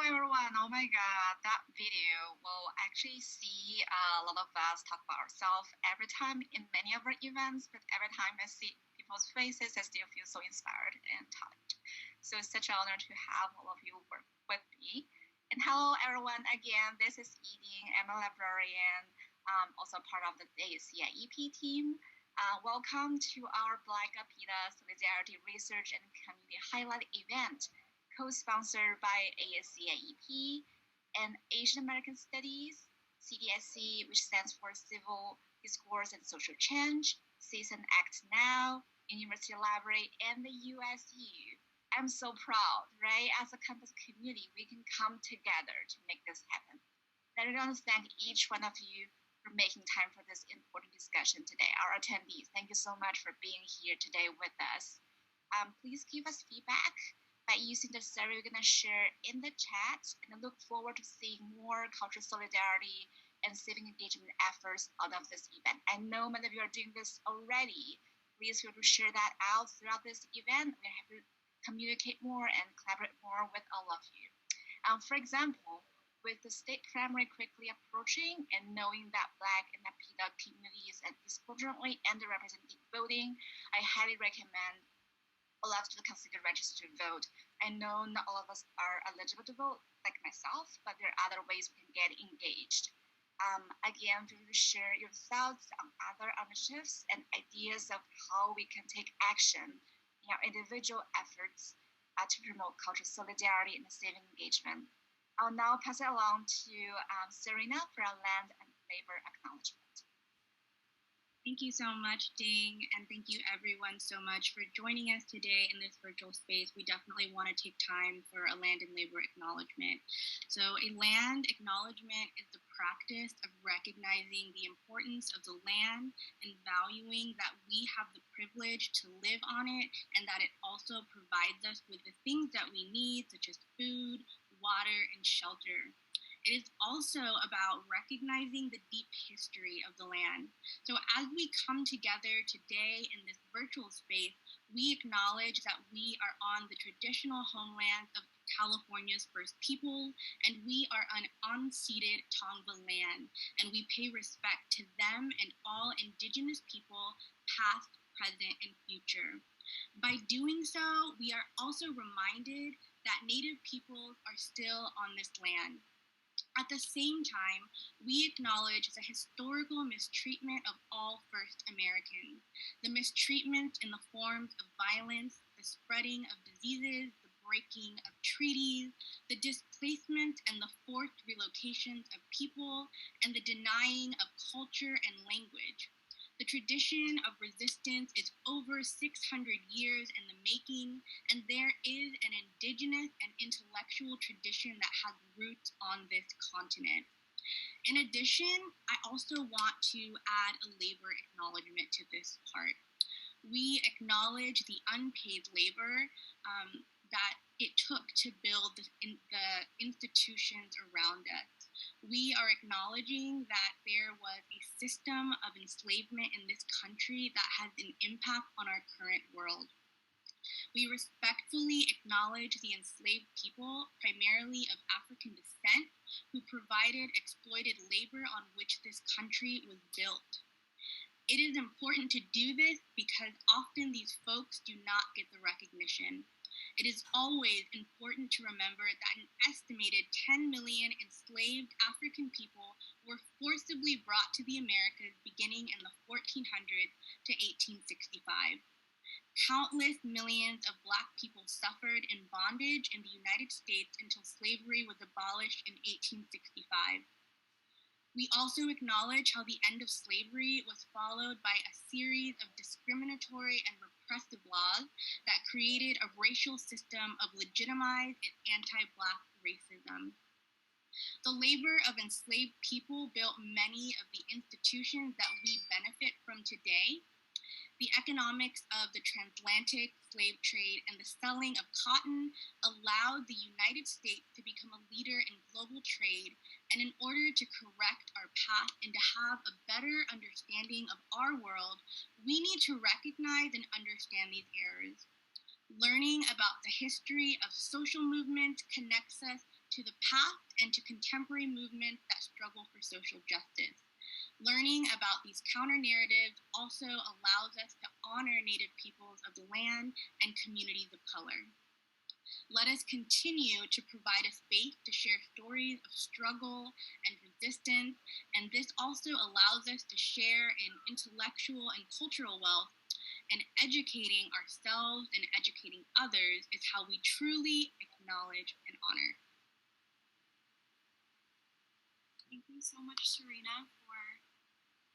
everyone. Oh my god, that video will actually see a lot of us talk about ourselves every time in many of our events, but every time I see people's faces, I still feel so inspired and touched. So it's such an honor to have all of you work with me. And hello everyone again, this is Edie. I'm a librarian, also part of the ACIEP team. Welcome to our Black Apida Solidarity Research and Community Highlight event co-sponsored by ASCIEP and Asian American Studies, CDSC, which stands for Civil Discourse and Social Change, Season Act Now, University Library, and the USU. I'm so proud, right? As a campus community, we can come together to make this happen. I want to thank each one of you for making time for this important discussion today. Our attendees, thank you so much for being here today with us. Please give us feedback by using the survey we're going to share in the chat, and I look forward to seeing more cultural solidarity and civic engagement efforts out of this event. I know many of you are doing this already. Please feel free to share that out throughout this event. We have to communicate more and collaborate more with all of you. For example, with the state primary quickly approaching and knowing that Black and Apida communities are disproportionately underrepresented in voting, I highly recommend all of us to consider register to vote. I know not all of us are eligible to vote, like myself, but there are other ways we can get engaged. Again, feel free to share your thoughts on other initiatives and ideas of how we can take action in our individual efforts to promote cultural solidarity and civic engagement. I'll now pass it along to Serena for our land and labor acknowledgement. Thank you so much, Ding, and thank you everyone so much for joining us today in this virtual space. We definitely want to take time for a land and labor acknowledgement. So a land acknowledgement is the practice of recognizing the importance of the land and valuing that we have the privilege to live on it and that it also provides us with the things that we need, such as food, water, and shelter. It is also about recognizing the deep history of the land. So as we come together today in this virtual space, we acknowledge that we are on the traditional homelands of California's first people, and we are on unceded Tongva land, and we pay respect to them and all indigenous people, past, present, and future. By doing so, we are also reminded that Native peoples are still on this land. At the same time, we acknowledge the historical mistreatment of all First Americans, the mistreatment in the forms of violence, the spreading of diseases, the breaking of treaties, the displacement and the forced relocations of people, and the denying of culture and language. The tradition of resistance is over 600 years in the making, and there is an indigenous and intellectual tradition that has roots on this continent. In addition, I also want to add a labor acknowledgement to this part. We acknowledge the unpaid labor that it took to build the institutions around us. We are acknowledging that there was a system of enslavement in this country that has an impact on our current world. We respectfully acknowledge the enslaved people, primarily of African descent, who provided exploited labor on which this country was built. It is important to do this because often these folks do not get the recognition. It is always important to remember that an estimated 10 million enslaved African people were forcibly brought to the Americas beginning in the 1400s to 1865. Countless millions of Black people suffered in bondage in the United States until slavery was abolished in 1865. We also acknowledge how the end of slavery was followed by a series of discriminatory and repressive laws that created a racial system of legitimized and anti-Black racism. The labor of enslaved people built many of the institutions that we benefit from today. The economics of the transatlantic slave trade and the selling of cotton allowed the United States to become a leader in global trade, and in order to correct our path and to have a better understanding of our world, we need to recognize and understand these errors. Learning about the history of social movements connects us to the past, and to contemporary movements that struggle for social justice. Learning about these counter-narratives also allows us to honor Native peoples of the land and communities of color. Let us continue to provide a space to share stories of struggle and resistance, and this also allows us to share in intellectual and cultural wealth, and educating ourselves and educating others is how we truly acknowledge and honor. Thank you so much, Serena, for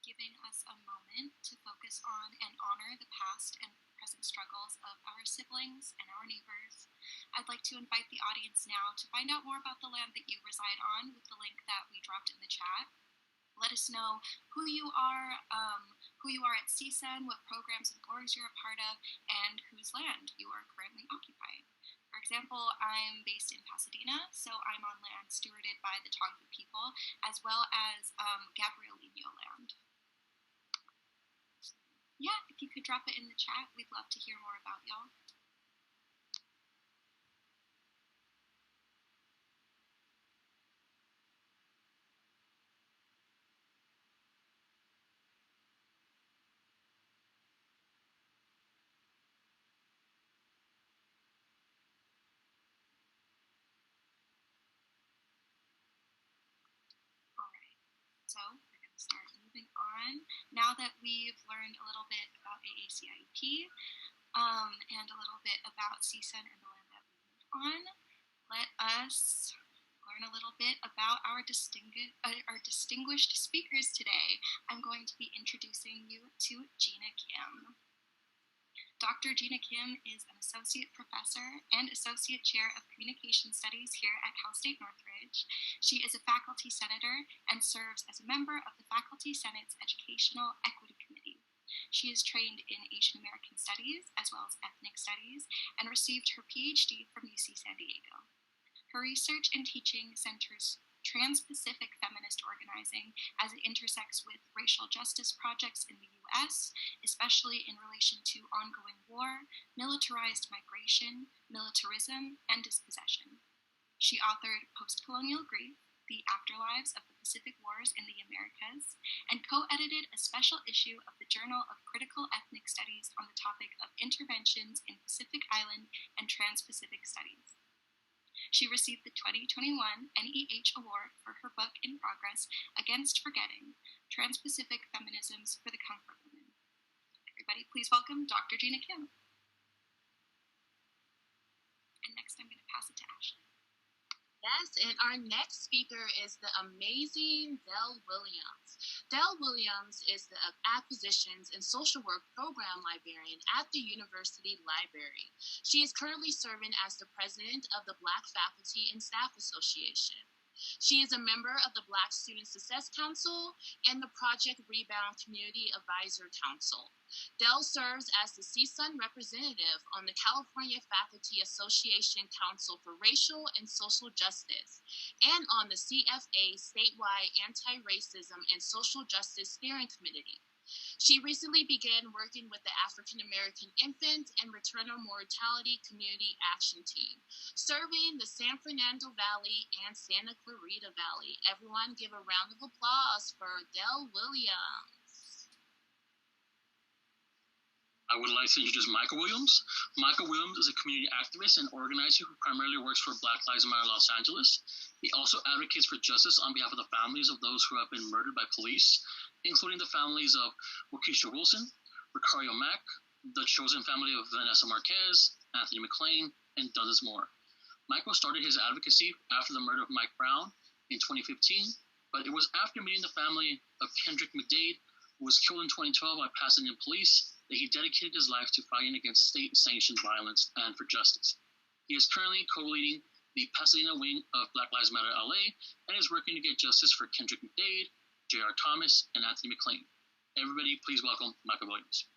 giving us a moment to focus on and honor the past and present struggles of our siblings and our neighbors. I'd like to invite the audience now to find out more about the land that you reside on with the link that we dropped in the chat. Let us know who you are at CSUN, what programs and orgs you're a part of, and whose land you are currently occupying. For example, I'm based in Pasadena, so I'm on land stewarded by the Tongva people, as well as Gabrielino land. Yeah, if you could drop it in the chat, we'd love to hear more about y'all. So we're going to start moving on. Now that we've learned a little bit about AACIP and a little bit about CSUN and the land that we live on, let us learn a little bit about our distinguished speakers today. I'm going to be introducing you to Gina Kim. Dr. Gina Kim is an associate professor and associate chair of communication studies here at Cal State Northridge. She is a faculty senator and serves as a member of the Faculty Senate's Educational Equity Committee. She is trained in Asian American Studies as well as Ethnic Studies and received her PhD from UC San Diego. Her research and teaching centers trans-Pacific feminist organizing as it intersects with racial justice projects in the U.S., especially in relation to ongoing war, militarized migration, militarism, and dispossession. She authored Post-Colonial Grief, The Afterlives of the Pacific Wars in the Americas, and co-edited a special issue of the Journal of Critical Ethnic Studies on the topic of interventions in Pacific Island and Trans-Pacific Studies. She received the 2021 NEH Award for her book In Progress, Against Forgetting, Trans-Pacific Feminisms for the Comfort Women. Everybody, please welcome Dr. Gina Kim. And next, I'm going to pass it to Ashley. Yes, and our next speaker is the amazing Dell Williams. Dell Williams is the Acquisitions and Social Work Program Librarian at the University Library. She is currently serving as the president of the Black Faculty and Staff Association. She is a member of the Black Student Success Council and the Project Rebound Community Advisor Council. Dell serves as the CSUN representative on the California Faculty Association Council for Racial and Social Justice and on the CFA Statewide Anti-Racism and Social Justice Steering Committee. She recently began working with the African American Infant and Maternal Mortality Community Action Team, serving the San Fernando Valley and Santa Clarita Valley. Everyone give a round of applause for Dell Williams. I would like to introduce Michael Williams. Michael Williams is a community activist and organizer who primarily works for Black Lives Matter Los Angeles. He also advocates for justice on behalf of the families of those who have been murdered by police, including the families of Waukesha Wilson, Ricario Mack, the chosen family of Vanessa Marquez, Anthony McLean, and dozens more. Michael started his advocacy after the murder of Mike Brown in 2015, but it was after meeting the family of Kendrick McDade, who was killed in 2012 by Pasadena police, that he dedicated his life to fighting against state-sanctioned violence and for justice. He is currently co-leading the Pasadena wing of Black Lives Matter LA and is working to get justice for Kendrick McDade, J.R. Thomas, and Anthony McLean. Everybody, please welcome Michael Williams.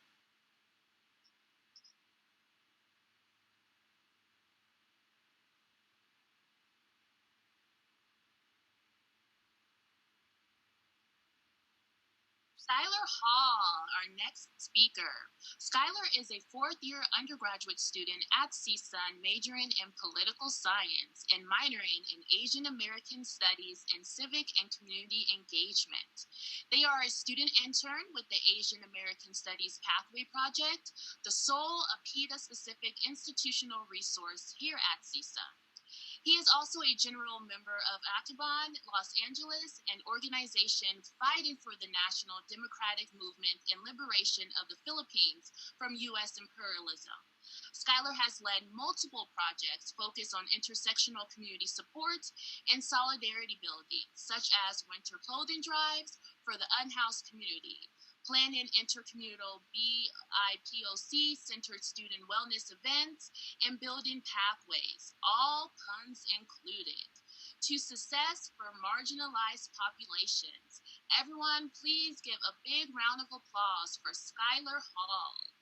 Skylar Hall, our next speaker. Skylar is a fourth-year undergraduate student at CSUN, majoring in political science and minoring in Asian American Studies and Civic and Community Engagement. They are a student intern with the Asian American Studies Pathway Project, the sole Apida-specific institutional resource here at CSUN. He is also a general member of Apida, Los Angeles, an organization fighting for the national democratic movement and liberation of the Philippines from U.S. imperialism. Skylar has led multiple projects focused on intersectional community support and solidarity building, such as winter clothing drives for the unhoused community, planning intercommunal BIPOC-centered student wellness events, and building pathways, all puns included, to success for marginalized populations. Everyone, please give a big round of applause for Skylar Hall.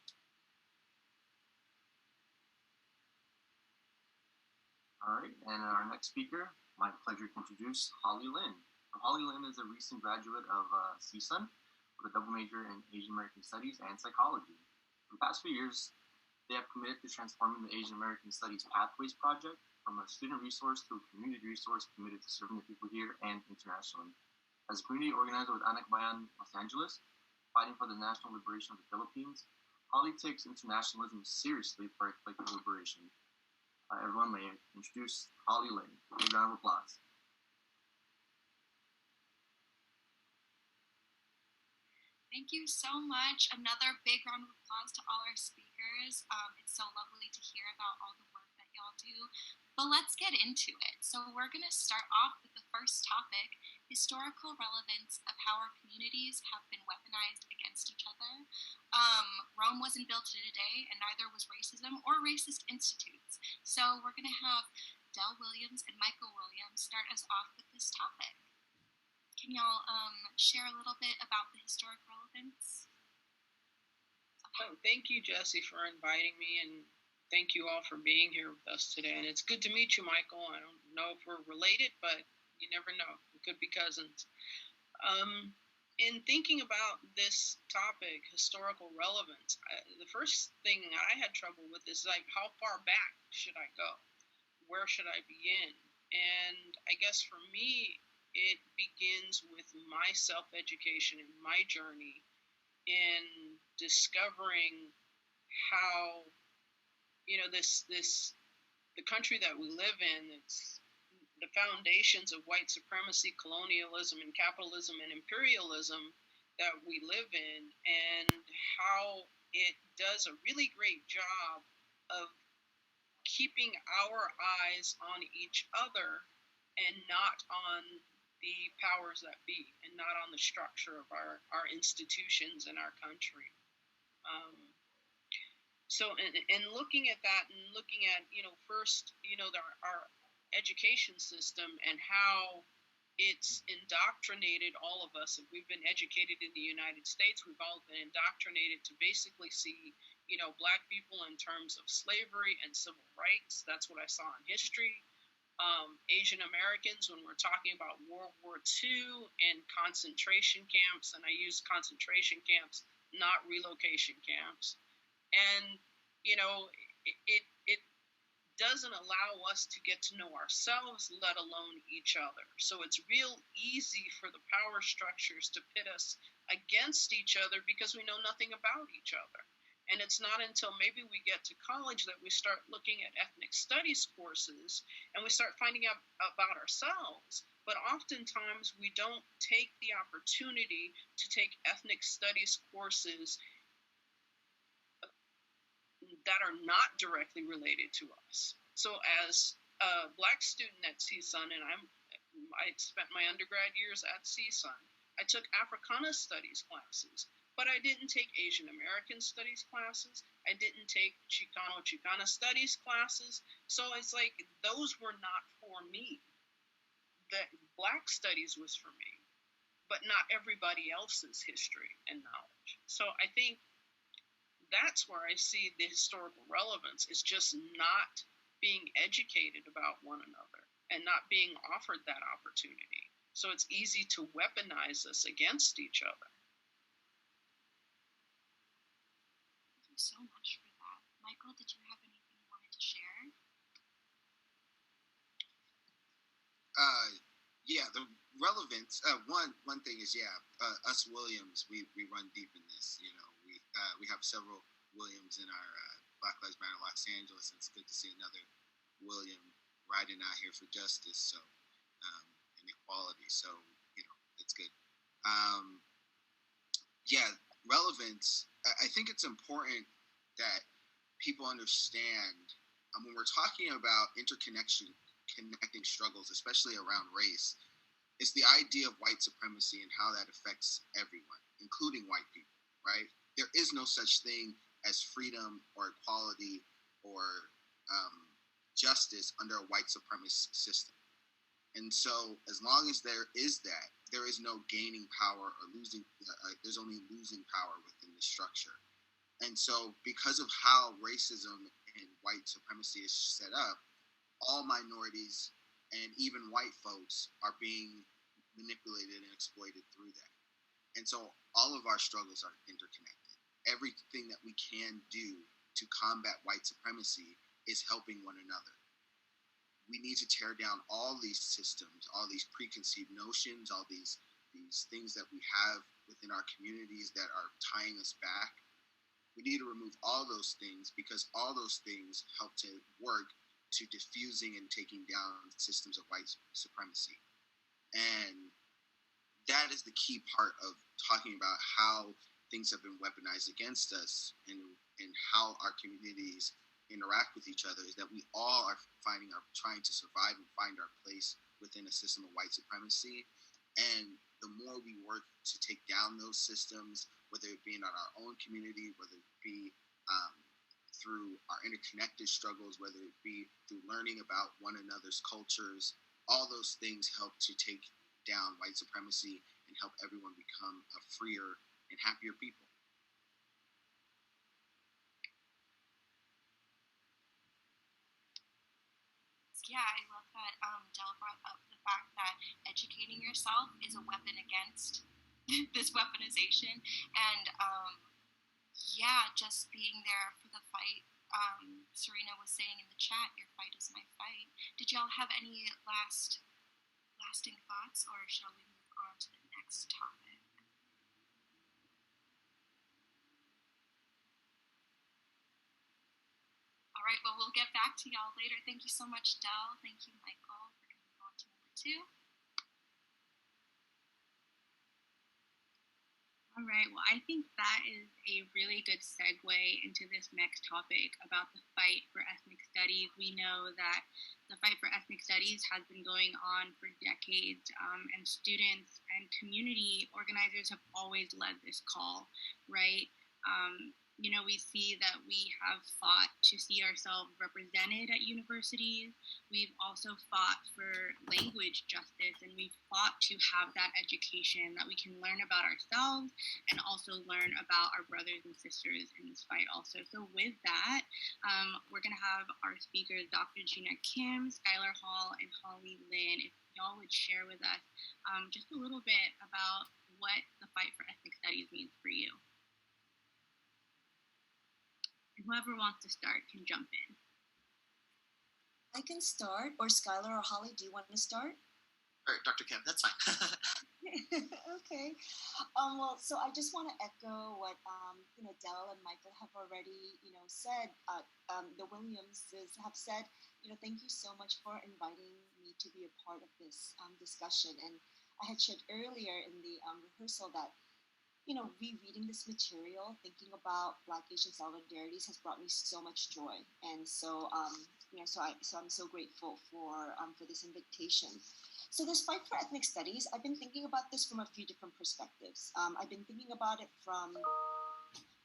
All right, and our next speaker, my pleasure to introduce Holly Lin. Holly Lin is a recent graduate of CSUN, with a double major in Asian American Studies and Psychology. For the past few years, they have committed to transforming the Asian American Studies Pathways Project from a student resource to a community resource committed to serving the people here and internationally. As a community organizer with Anak Bayan, Los Angeles, fighting for the national liberation of the Philippines, Holly takes internationalism seriously for our collective liberation. Everyone may introduce Holly Lin. A round of applause. Thank you so much. Another big round of applause to all our speakers. It's so lovely to hear about all the work that y'all do. But let's get into it. So we're going to start off with the first topic, historical relevance of how our communities have been weaponized against each other. Rome wasn't built today, and neither was racism or racist institutes. So we're going to have Del Williams and Michael Williams start us off with this topic. Can y'all share a little bit about the historic relevance? Oh, thank you, Jesse, for inviting me, and thank you all for being here with us today. And it's good to meet you, Michael. I don't know if we're related, but you never know. We could be cousins. In thinking about this topic, historical relevance, the first thing I had trouble with is like, how far back should I go? Where should I begin? And I guess for me, it begins with my self-education and my journey in discovering how, the country that we live in, it's the foundations of white supremacy, colonialism, and capitalism and imperialism that we live in, and how it does a really great job of keeping our eyes on each other and not on the powers that be, and not on the structure of our institutions in our country. So in looking at that, and looking at, first, our education system and how it's indoctrinated all of us. If we've been educated in the United States, we've all been indoctrinated to basically see, Black people in terms of slavery and civil rights. That's what I saw in history. Asian Americans, when we're talking about World War II and concentration camps, and I use concentration camps, not relocation camps. And, it doesn't allow us to get to know ourselves, let alone each other. So it's real easy for the power structures to pit us against each other because we know nothing about each other. And it's not until maybe we get to college that we start looking at ethnic studies courses and we start finding out about ourselves. But oftentimes we don't take the opportunity to take ethnic studies courses that are not directly related to us. So as a Black student at CSUN, and I spent my undergrad years at CSUN, I took Africana studies classes. But I didn't take Asian American studies classes. I didn't take Chicano studies classes. So it's like those were not for me. The Black studies was for me, but not everybody else's history and knowledge. So I think that's where I see the historical relevance, is just not being educated about one another and not being offered that opportunity. So it's easy to weaponize us against each other. you so much for that. Michael, did you have anything you wanted to share? Yeah, the relevance. One thing is, us Williams, we run deep in this. You know, we have several Williams in our Black Lives Matter Los Angeles, and it's good to see another William riding out here for justice. So and equality. So it's good. Yeah, relevance. I think it's important that people understand when we're talking about connecting struggles, especially around race, it's the idea of white supremacy and how that affects everyone, including white people, right? There is no such thing as freedom or equality or justice under a white supremacist system. And so, as long as there is that, there is no gaining power or losing. There's only losing power within the structure. And so, because of how racism and white supremacy is set up, all minorities and even white folks are being manipulated and exploited through that. And so all of our struggles are interconnected. Everything that we can do to combat white supremacy is helping one another. We need to tear down all these systems, all these preconceived notions, all these things that we have within our communities that are tying us back. We need to remove all those things because all those things help to work to diffusing and taking down systems of white supremacy. And that is the key part of talking about how things have been weaponized against us and how our communities interact with each other, is that we all are trying to survive and find our place within a system of white supremacy. And the more we work to take down those systems, whether it be in our own community, whether it be through our interconnected struggles, whether it be through learning about one another's cultures, all those things help to take down white supremacy and help everyone become a freer and happier people. Yeah, I love that Del brought up the fact that educating yourself is a weapon against this weaponization. And just being there for the fight. Serena was saying in the chat, your fight is my fight. Did y'all have any lasting thoughts, or shall we move on to the next topic? All right, well, we'll get back to y'all later. Thank you so much, Del. Thank you, Michael. We're going to move on to number 2. All right, well, I think that is a really good segue into this next topic about the fight for ethnic studies. We know that the fight for ethnic studies has been going on for decades, and students and community organizers have always led this call, right? We see that we have fought to see ourselves represented at universities. We've also fought for language justice, and we've fought to have that education that we can learn about ourselves and also learn about our brothers and sisters in this fight also. So with that, we're going to have our speakers, Dr. Gina Kim, Skylar Hall, and Holly Lynn, if y'all would share with us just a little bit about what the fight for ethnic studies means for you. And whoever wants to start can jump in. I can start, or Skylar or Holly, do you want to start? All right, Dr. Kim, that's fine. Okay. So I just want to echo what Del and Michael have already said. The Williamses have said, thank you so much for inviting me to be a part of this discussion. And I had shared earlier in the rehearsal that rereading this material, thinking about Black Asian solidarities has brought me so much joy, and so I'm so grateful for this invitation. So this fight for ethnic studies, I've been thinking about this from a few different perspectives. I've been thinking about it from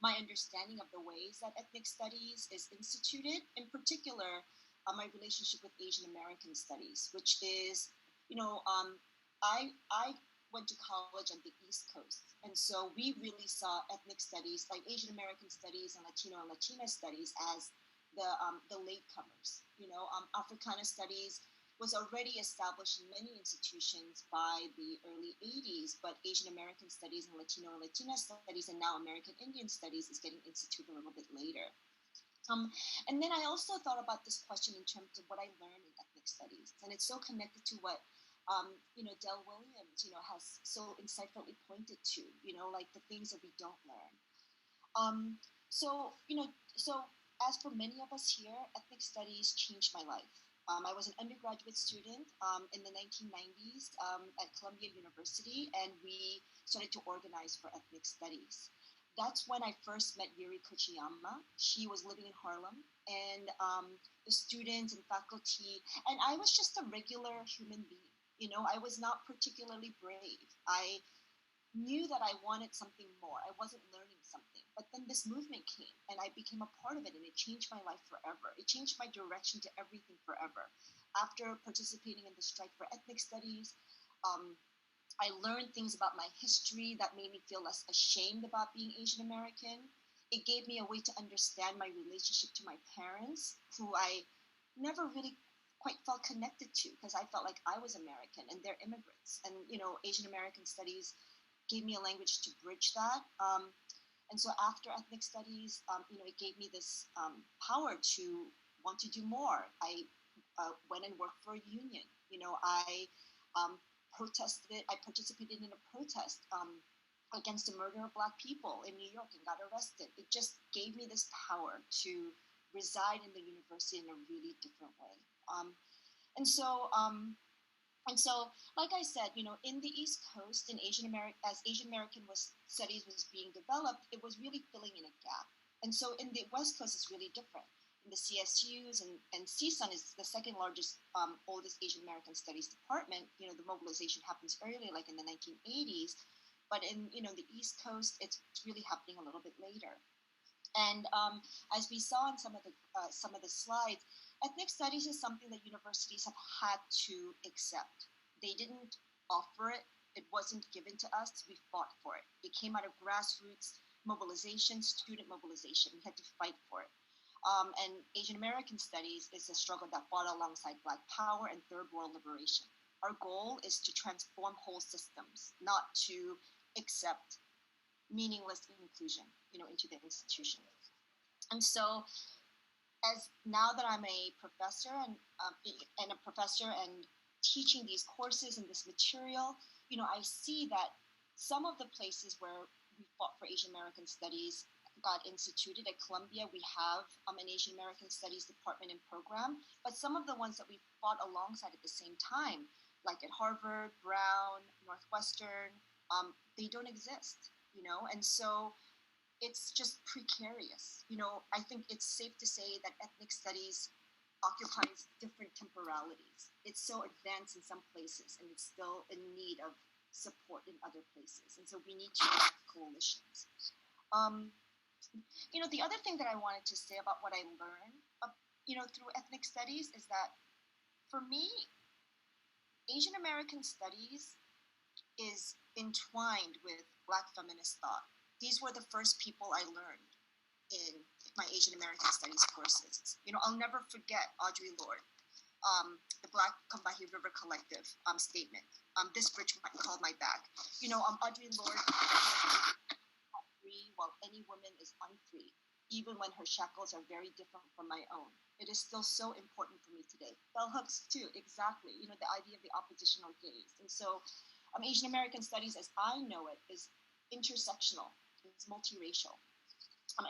my understanding of the ways that ethnic studies is instituted, in particular, my relationship with Asian American studies, which is, I went to college on the East Coast. And so we really saw ethnic studies, like Asian American studies and Latino and Latina studies, as the latecomers. Africana studies was already established in many institutions by the early 80s, but Asian American studies and Latino and Latina studies and now American Indian studies is getting instituted a little bit later. And then I also thought about this question in terms of what I learned in ethnic studies, and it's so connected to what Del Williams, has so insightfully pointed to, like the things that we don't learn. So as for many of us here, ethnic studies changed my life. I was an undergraduate student in the 1990s at Columbia University, and we started to organize for ethnic studies. That's when I first met Yuri Kochiyama. She was living in Harlem, and the students and faculty, and I was just a regular human being. I was not particularly brave. I knew that I wanted something more. I wasn't learning something. But then this movement came, and I became a part of it, and it changed my life forever. It changed my direction to everything forever. After participating in the strike for ethnic studies, I learned things about my history that made me feel less ashamed about being Asian American. It gave me a way to understand my relationship to my parents, who I never really quite felt connected to, because I felt like I was American and they're immigrants. And, Asian American studies gave me a language to bridge that. And so after ethnic studies, it gave me this power to want to do more. I went and worked for a union. I participated in a protest against the murder of Black people in New York and got arrested. It just gave me this power to reside in the university in a really different way. And so, like I said, in the East Coast, as Asian American studies was being developed, it was really filling in a gap. And so in the West Coast, it's really different. In the CSUs and CSUN is the second largest, oldest Asian American studies department. The mobilization happens early, like in the 1980s. But in, the East Coast, it's really happening a little bit later. And as we saw in some of the slides, ethnic studies is something that universities have had to accept. They didn't offer it. It wasn't given to us. We fought for it. It came out of grassroots mobilization, student mobilization. We had to fight for it. And Asian American studies is a struggle that fought alongside Black power and Third World liberation. Our goal is to transform whole systems, not to accept meaningless inclusion, into the institution. And so, as now that I'm a professor and teaching these courses and this material, I see that some of the places where we fought for Asian American studies got instituted. At Columbia, we have an Asian American Studies department and program, but some of the ones that we fought alongside at the same time, like at Harvard, Brown, Northwestern, they don't exist, and so it's just precarious. I think it's safe to say that ethnic studies occupies different temporalities. It's so advanced in some places, and it's still in need of support in other places, and so we need to have coalitions. The other thing that I wanted to say about what I learned, through ethnic studies is that, for me, Asian American studies is entwined with Black feminist thought. These were the first people I learned in my Asian American studies courses. I'll never forget Audre Lorde, the Black Combahee River Collective statement. This bridge called my back. Audre Lorde, free while any woman is unfree, even when her shackles are very different from my own. It is still so important for me today. Bell hooks too, exactly. The idea of the oppositional gaze. And so Asian American studies, as I know it, is intersectional. It's multiracial.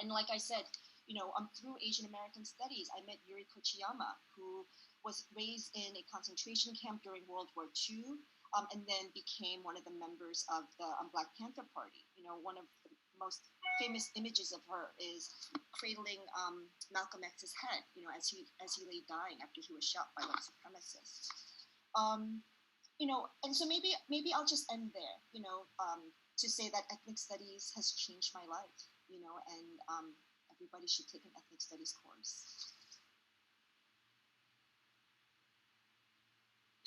And like I said, through Asian American studies, I met Yuri Kochiyama, who was raised in a concentration camp during World War II, and then became one of the members of the Black Panther Party. One of the most famous images of her is cradling Malcolm X's head, as he lay dying after he was shot by white supremacists. And so maybe I'll just end there, to say that ethnic studies has changed my life, and everybody should take an ethnic studies course.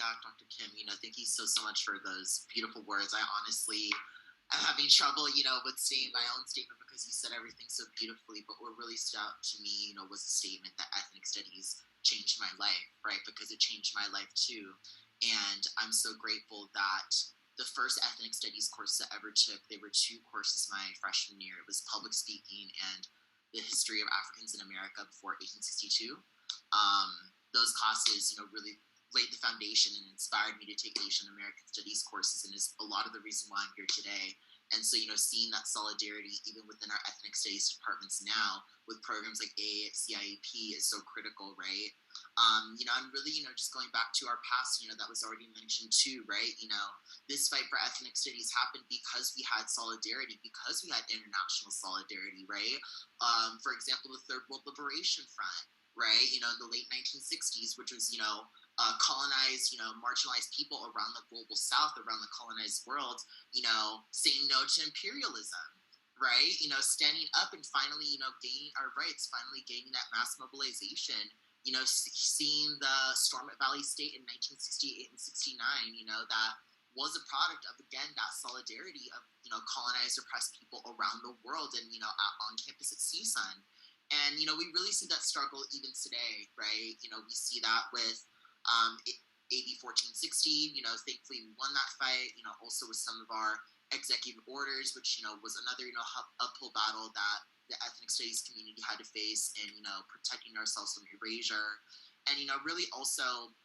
Yeah, Dr. Kim, thank you so much for those beautiful words. I honestly I'm having trouble, with saying my own statement because you said everything so beautifully. But what really stood out to me, was the statement that ethnic studies changed my life, right? Because it changed my life too. And I'm so grateful that the first ethnic studies course I ever took, there were 2 courses my freshman year. It was public speaking and the history of Africans in America before 1862. Those classes, really laid the foundation and inspired me to take Asian American Studies courses, and is a lot of the reason why I'm here today. And so, seeing that solidarity even within our ethnic studies departments now with programs like ACIAP is so critical, right? I'm really, just going back to our past, that was already mentioned too, right? This fight for ethnic studies happened because we had solidarity, because we had international solidarity, right? For example, the Third World Liberation Front, right? In the late 1960s, which was, colonized, marginalized people around the global south, around the colonized world, saying no to imperialism, right? Standing up and finally, gaining our rights, finally gaining that mass mobilization, seeing the storm at Valley State in 1968 and 69, that was a product of, again, that solidarity of, colonized, oppressed people around the world and, on campus at CSUN. And, we really see that struggle even today, right? We see that with AB 1460, thankfully we won that fight, also with some of our executive orders, which, was another, uphill battle that the ethnic studies community had to face in, protecting ourselves from erasure. And, really also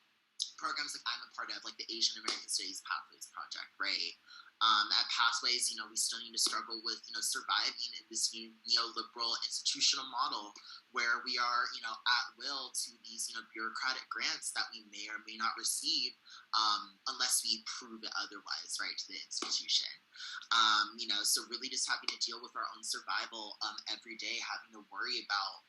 programs like I'm a part of, like the Asian American Studies Pathways Project, right? At Pathways, we still need to struggle with, surviving in this neoliberal institutional model where we are, at will to these, bureaucratic grants that we may or may not receive unless we prove it otherwise, right, to the institution. So really just having to deal with our own survival every day, having to worry about,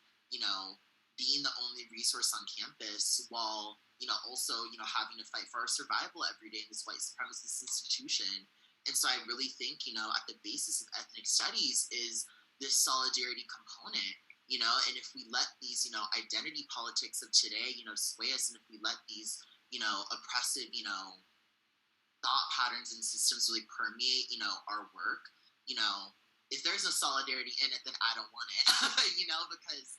being the only resource on campus while, also, having to fight for our survival every day in this white supremacist institution. And so I really think, at the basis of ethnic studies is this solidarity component, and if we let these, identity politics of today, sway us, and if we let these, oppressive, thought patterns and systems really permeate, our work, if there's no solidarity in it, then I don't want it, because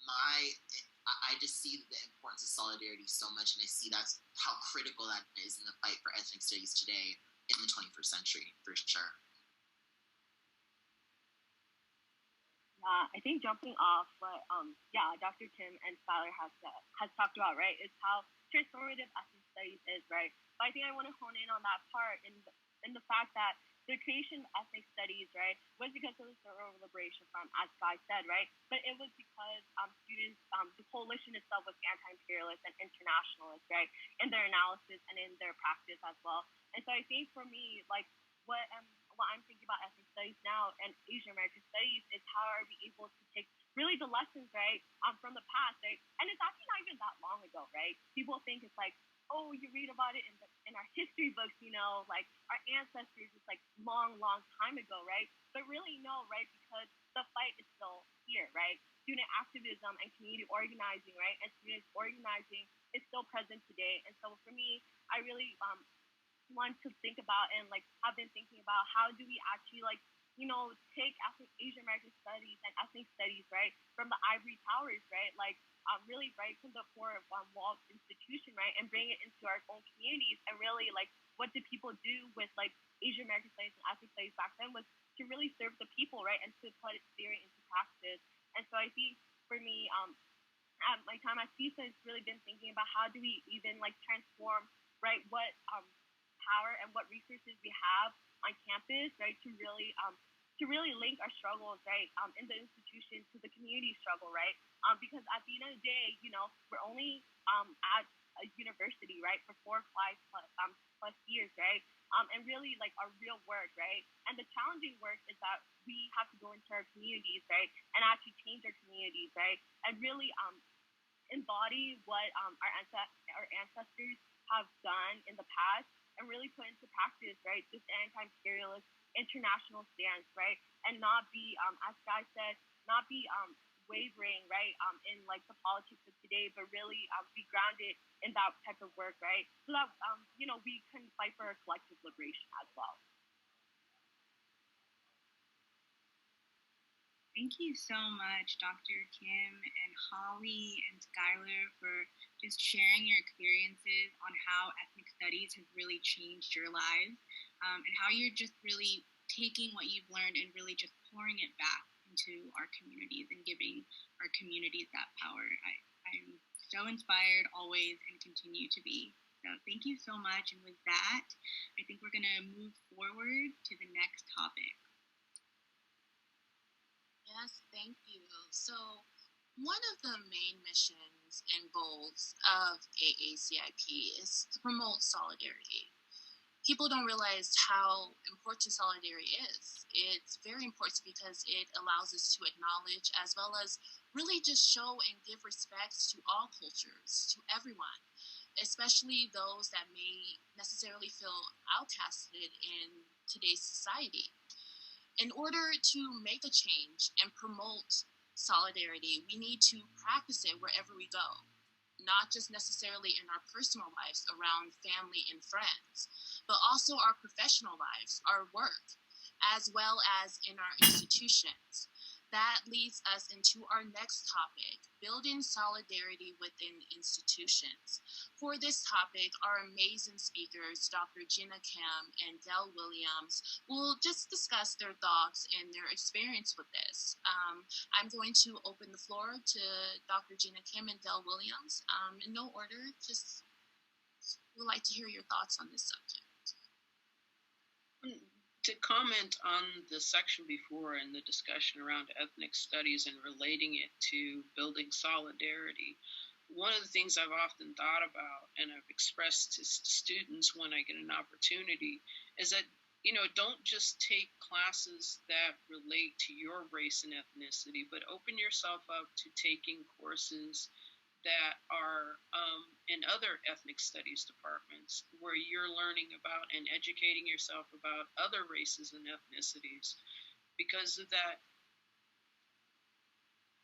I just see the importance of solidarity so much, and I see that's how critical that is in the fight for ethnic studies today in the 21st century, for sure. I think jumping off what Dr. Kim and Skylar has talked about, right, is how transformative ethnic studies is, right? But I think I want to hone in on that part in the fact that the creation of ethnic studies, right, was because of the Third World Liberation Front, as Guy said, right? But it was because students, the coalition itself was anti-imperialist and internationalist, right, in their analysis and in their practice as well. And so I think for me, like, what I'm thinking about ethnic studies now and Asian American studies is how are we able to take really the lessons, right, from the past, right? And it's actually not even that long ago, right? People think it's like, oh, you read about it in our history books, like our ancestors, it's like long time ago, right? But really, no, right? Because the fight is still here, right? Student activism and community organizing, right? And students organizing is still present today. And so for me, I really want to think about and like have been thinking about how do we actually take Asian American studies and ethnic studies, right, from the ivory towers, right, like really right from the four walled institution, right, and bring it into our own communities. And really, like, what did people do with like Asian American studies and ethnic studies back then was to really serve the people, right, and to put its theory into practice. And so I think for me, at my time at CISA, it's really been thinking about how do we even like transform, right, what power and what resources we have on campus, right, to really link our struggles, right, in the institution to the community struggle, right, because at the end of the day, we're only at a university, right, for 4 or 5 plus years, right, and really like our real work, right, and the challenging work is that we have to go into our communities, right, and actually change our communities, right, and really embody what our ancestors have done in the past and really put into practice, right, this anti-imperialist international stance, right, and not be, as Guy said, not be wavering, right, in like the politics of today, but really be grounded in that type of work, right, so that we can fight for our collective liberation as well. Thank you so much, Dr. Kim and Holly and Skylar, for just sharing your experiences on how ethnic studies has really changed your lives, and how you're just really taking what you've learned and really just pouring it back into our communities and giving our communities that power. I'm so inspired always and continue to be. So thank you so much. And with that, I think we're going to move forward to the next topic. Yes, thank you. So, one of the main missions and goals of AACIP is to promote solidarity. People don't realize how important solidarity is. It's very important because it allows us to acknowledge as well as really just show and give respect to all cultures, to everyone, especially those that may necessarily feel outcasted in today's society. In order to make a change and promote solidarity, we need to practice it wherever we go, not just necessarily in our personal lives around family and friends, but also our professional lives, our work, as well as in our institutions. That leads us into our next topic, building solidarity within institutions. For this topic, our amazing speakers, Dr. Gina Kim and Del Williams, will just discuss their thoughts and their experience with this. I'm going to open the floor to Dr. Gina Kim and Del Williams. In no order, just would like to hear your thoughts on this subject. To comment on the section before and the discussion around ethnic studies and relating it to building solidarity, one of the things I've often thought about and I've expressed to students when I get an opportunity is that, don't just take classes that relate to your race and ethnicity, but open yourself up to taking courses that are in other ethnic studies departments where you're learning about and educating yourself about other races and ethnicities. Because of that,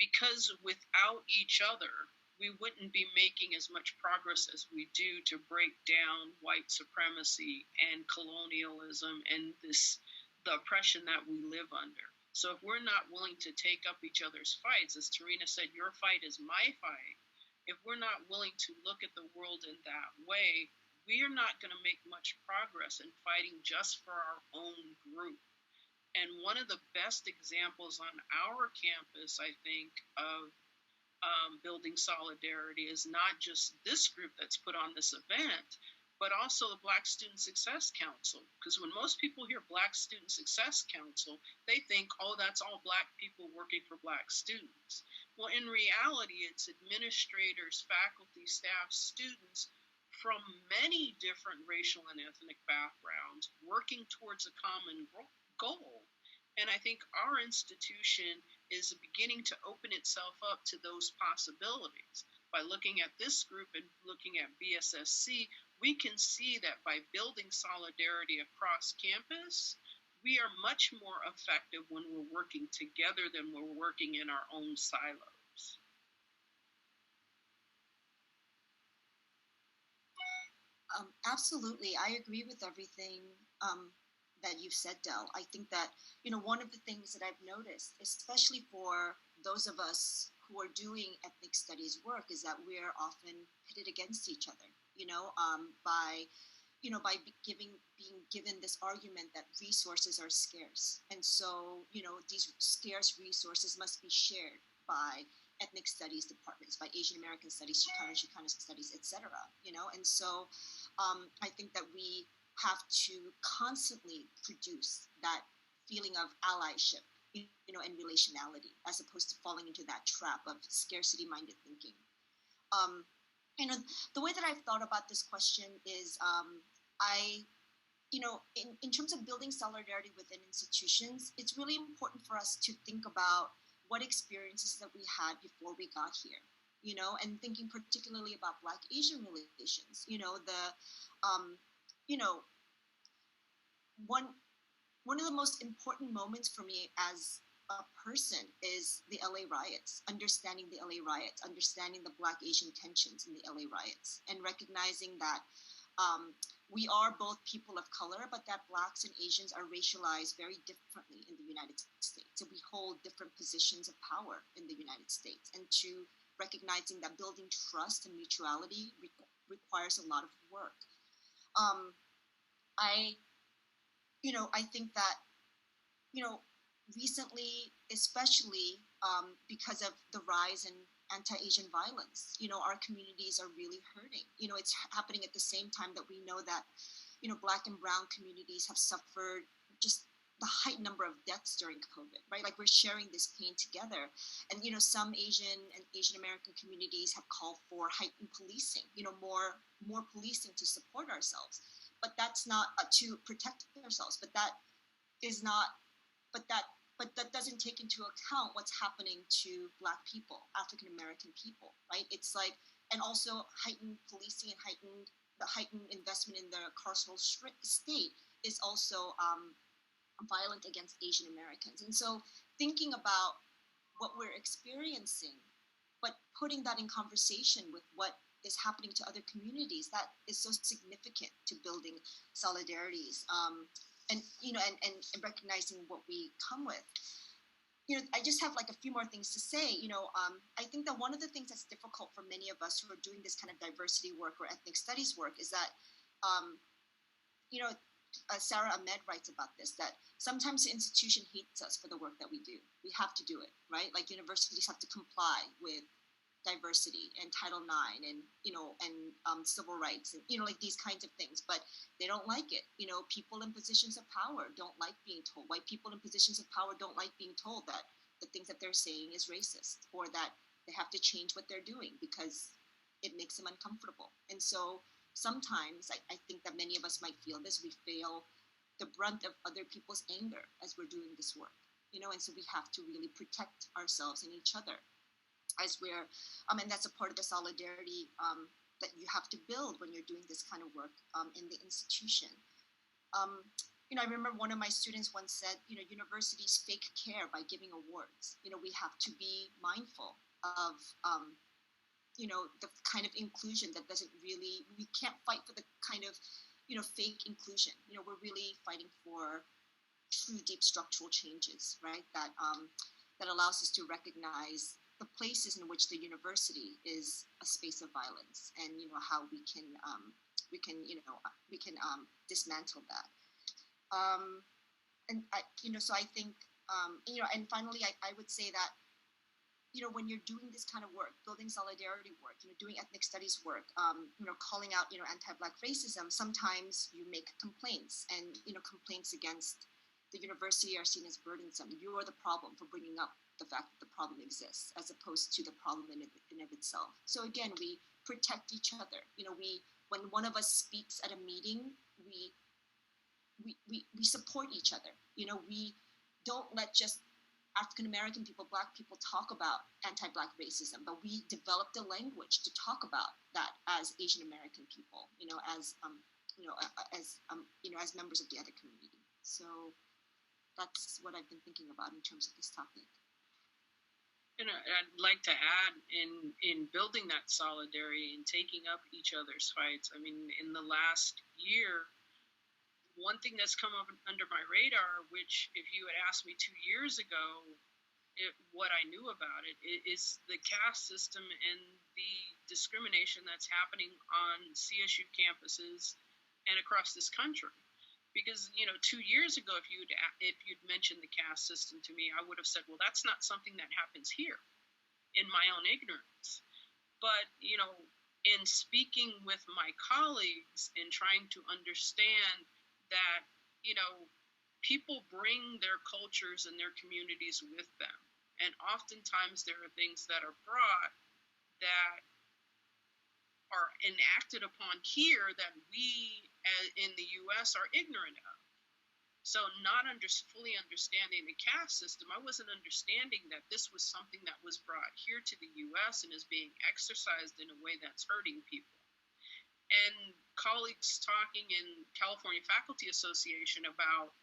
because without each other, we wouldn't be making as much progress as we do to break down white supremacy and colonialism and the oppression that we live under. So if we're not willing to take up each other's fights, as Tarina said, your fight is my fight. If we're not willing to look at the world in that way, we are not going to make much progress in fighting just for our own group. And one of the best examples on our campus, I think, of building solidarity is not just this group that's put on this event, but also the Black Student Success Council. Because when most people hear Black Student Success Council, they think, oh, that's all Black people working for Black students. Well, in reality, it's administrators, faculty, staff, students from many different racial and ethnic backgrounds working towards a common goal. And I think our institution is beginning to open itself up to those possibilities. By looking at this group and looking at BSSC, we can see that by building solidarity across campus, we are much more effective when we're working together than we're working in our own silos. Absolutely. I agree with everything that you've said, Del. I think that, one of the things that I've noticed, especially for those of us who are doing ethnic studies work, is that we're often pitted against each other, by being given this argument that resources are scarce. And so, these scarce resources must be shared by ethnic studies departments, by Asian American studies, Chicano studies, etc. And so I think that we have to constantly produce that feeling of allyship, and relationality, as opposed to falling into that trap of scarcity-minded thinking. The way that I've thought about this question is, in terms of building solidarity within institutions, it's really important for us to think about what experiences that we had before we got here, and thinking particularly about Black-Asian relations. One of the most important moments for me as a person is the LA riots, understanding the LA riots, understanding the Black-Asian tensions in the LA riots, and recognizing that we are both people of color, but that Blacks and Asians are racialized very differently in the United States. So we hold different positions of power in the United States. And to recognizing that building trust and mutuality requires a lot of work. I think that, recently, especially because of the rise in anti-Asian violence, our communities are really hurting. It's happening at the same time that we know that, Black and Brown communities have suffered just the heightened number of deaths during COVID, right? Like we're sharing this pain together. And, some Asian and Asian American communities have called for heightened policing, more policing to support ourselves. But that's not to protect ourselves, but that is not, but that doesn't take into account what's happening to Black people, African American people, right? It's like, and also heightened policing and heightened investment in the carceral state is also violent against Asian Americans. And so thinking about what we're experiencing, but putting that in conversation with what is happening to other communities, that is so significant to building solidarities. And recognizing what we come with. I just have like a few more things to say. I think that one of the things that's difficult for many of us who are doing this kind of diversity work or ethnic studies work is that, Sarah Ahmed writes about this, that sometimes the institution hates us for the work that we do. We have to do it, right? Like universities have to comply with diversity and Title IX and civil rights and like these kinds of things, but they don't like it. People in positions of power don't like being told. White people in positions of power don't like being told that the things that they're saying is racist, or that they have to change what they're doing because it makes them uncomfortable. And so sometimes I think that many of us might feel this. We feel the brunt of other people's anger as we're doing this work, and so we have to really protect ourselves and each other as we're, and that's a part of the solidarity that you have to build when you're doing this kind of work in the institution. I remember one of my students once said, universities fake care by giving awards. We have to be mindful of, the kind of inclusion that doesn't really, we can't fight for the kind of, fake inclusion. We're really fighting for true deep structural changes, right? That allows us to recognize the places in which the university is a space of violence, and how we can dismantle that. So I think and finally I would say that when you're doing this kind of work, building solidarity work, doing ethnic studies work, calling out anti-Black racism, sometimes you make complaints, and complaints against the university are seen as burdensome. You are the problem for bringing up the fact that the problem exists, as opposed to the problem in of itself. So again, we protect each other. When one of us speaks at a meeting, we support each other. We don't let just African American people, Black people talk about anti-Black racism, but we developed a language to talk about that as Asian American people. As members of the other community. So that's what I've been thinking about in terms of this topic. And I'd like to add, in building that solidarity and taking up each other's fights, I mean, in the last year, one thing that's come up under my radar, which if you had asked me 2 years ago what I knew about it, is the caste system and the discrimination that's happening on CSU campuses and across this country. Because 2 years ago, if you'd mentioned the caste system to me, I would have said, well, that's not something that happens here, in my own ignorance. But in speaking with my colleagues and trying to understand that people bring their cultures and their communities with them, and oftentimes there are things that are brought that are enacted upon here that we in the U.S. are ignorant of. So not fully understanding the caste system, I wasn't understanding that this was something that was brought here to the U.S. and is being exercised in a way that's hurting people. And colleagues talking in California Faculty Association about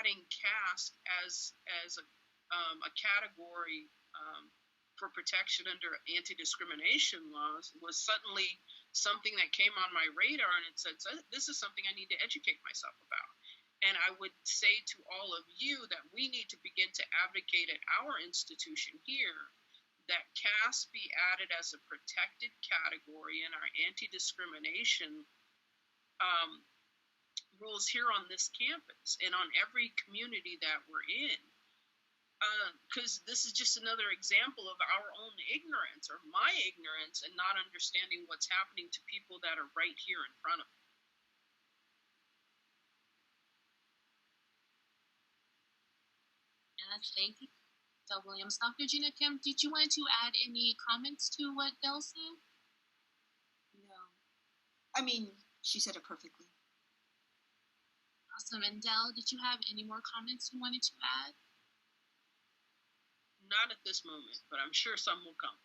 adding caste as a category for protection under anti-discrimination laws was suddenly something that came on my radar, and it said, this is something I need to educate myself about. And I would say to all of you that we need to begin to advocate at our institution here that caste be added as a protected category in our anti-discrimination rules here on this campus and on every community that we're in. Because this is just another example of our own ignorance, or my ignorance, and not understanding what's happening to people that are right here in front of me. Yes, thank you, Del Williams. Dr. Gina Kim, did you want to add any comments to what Del said? No. I mean, she said it perfectly. Awesome. And Del, did you have any more comments you wanted to add? Not at this moment, but I'm sure some will come.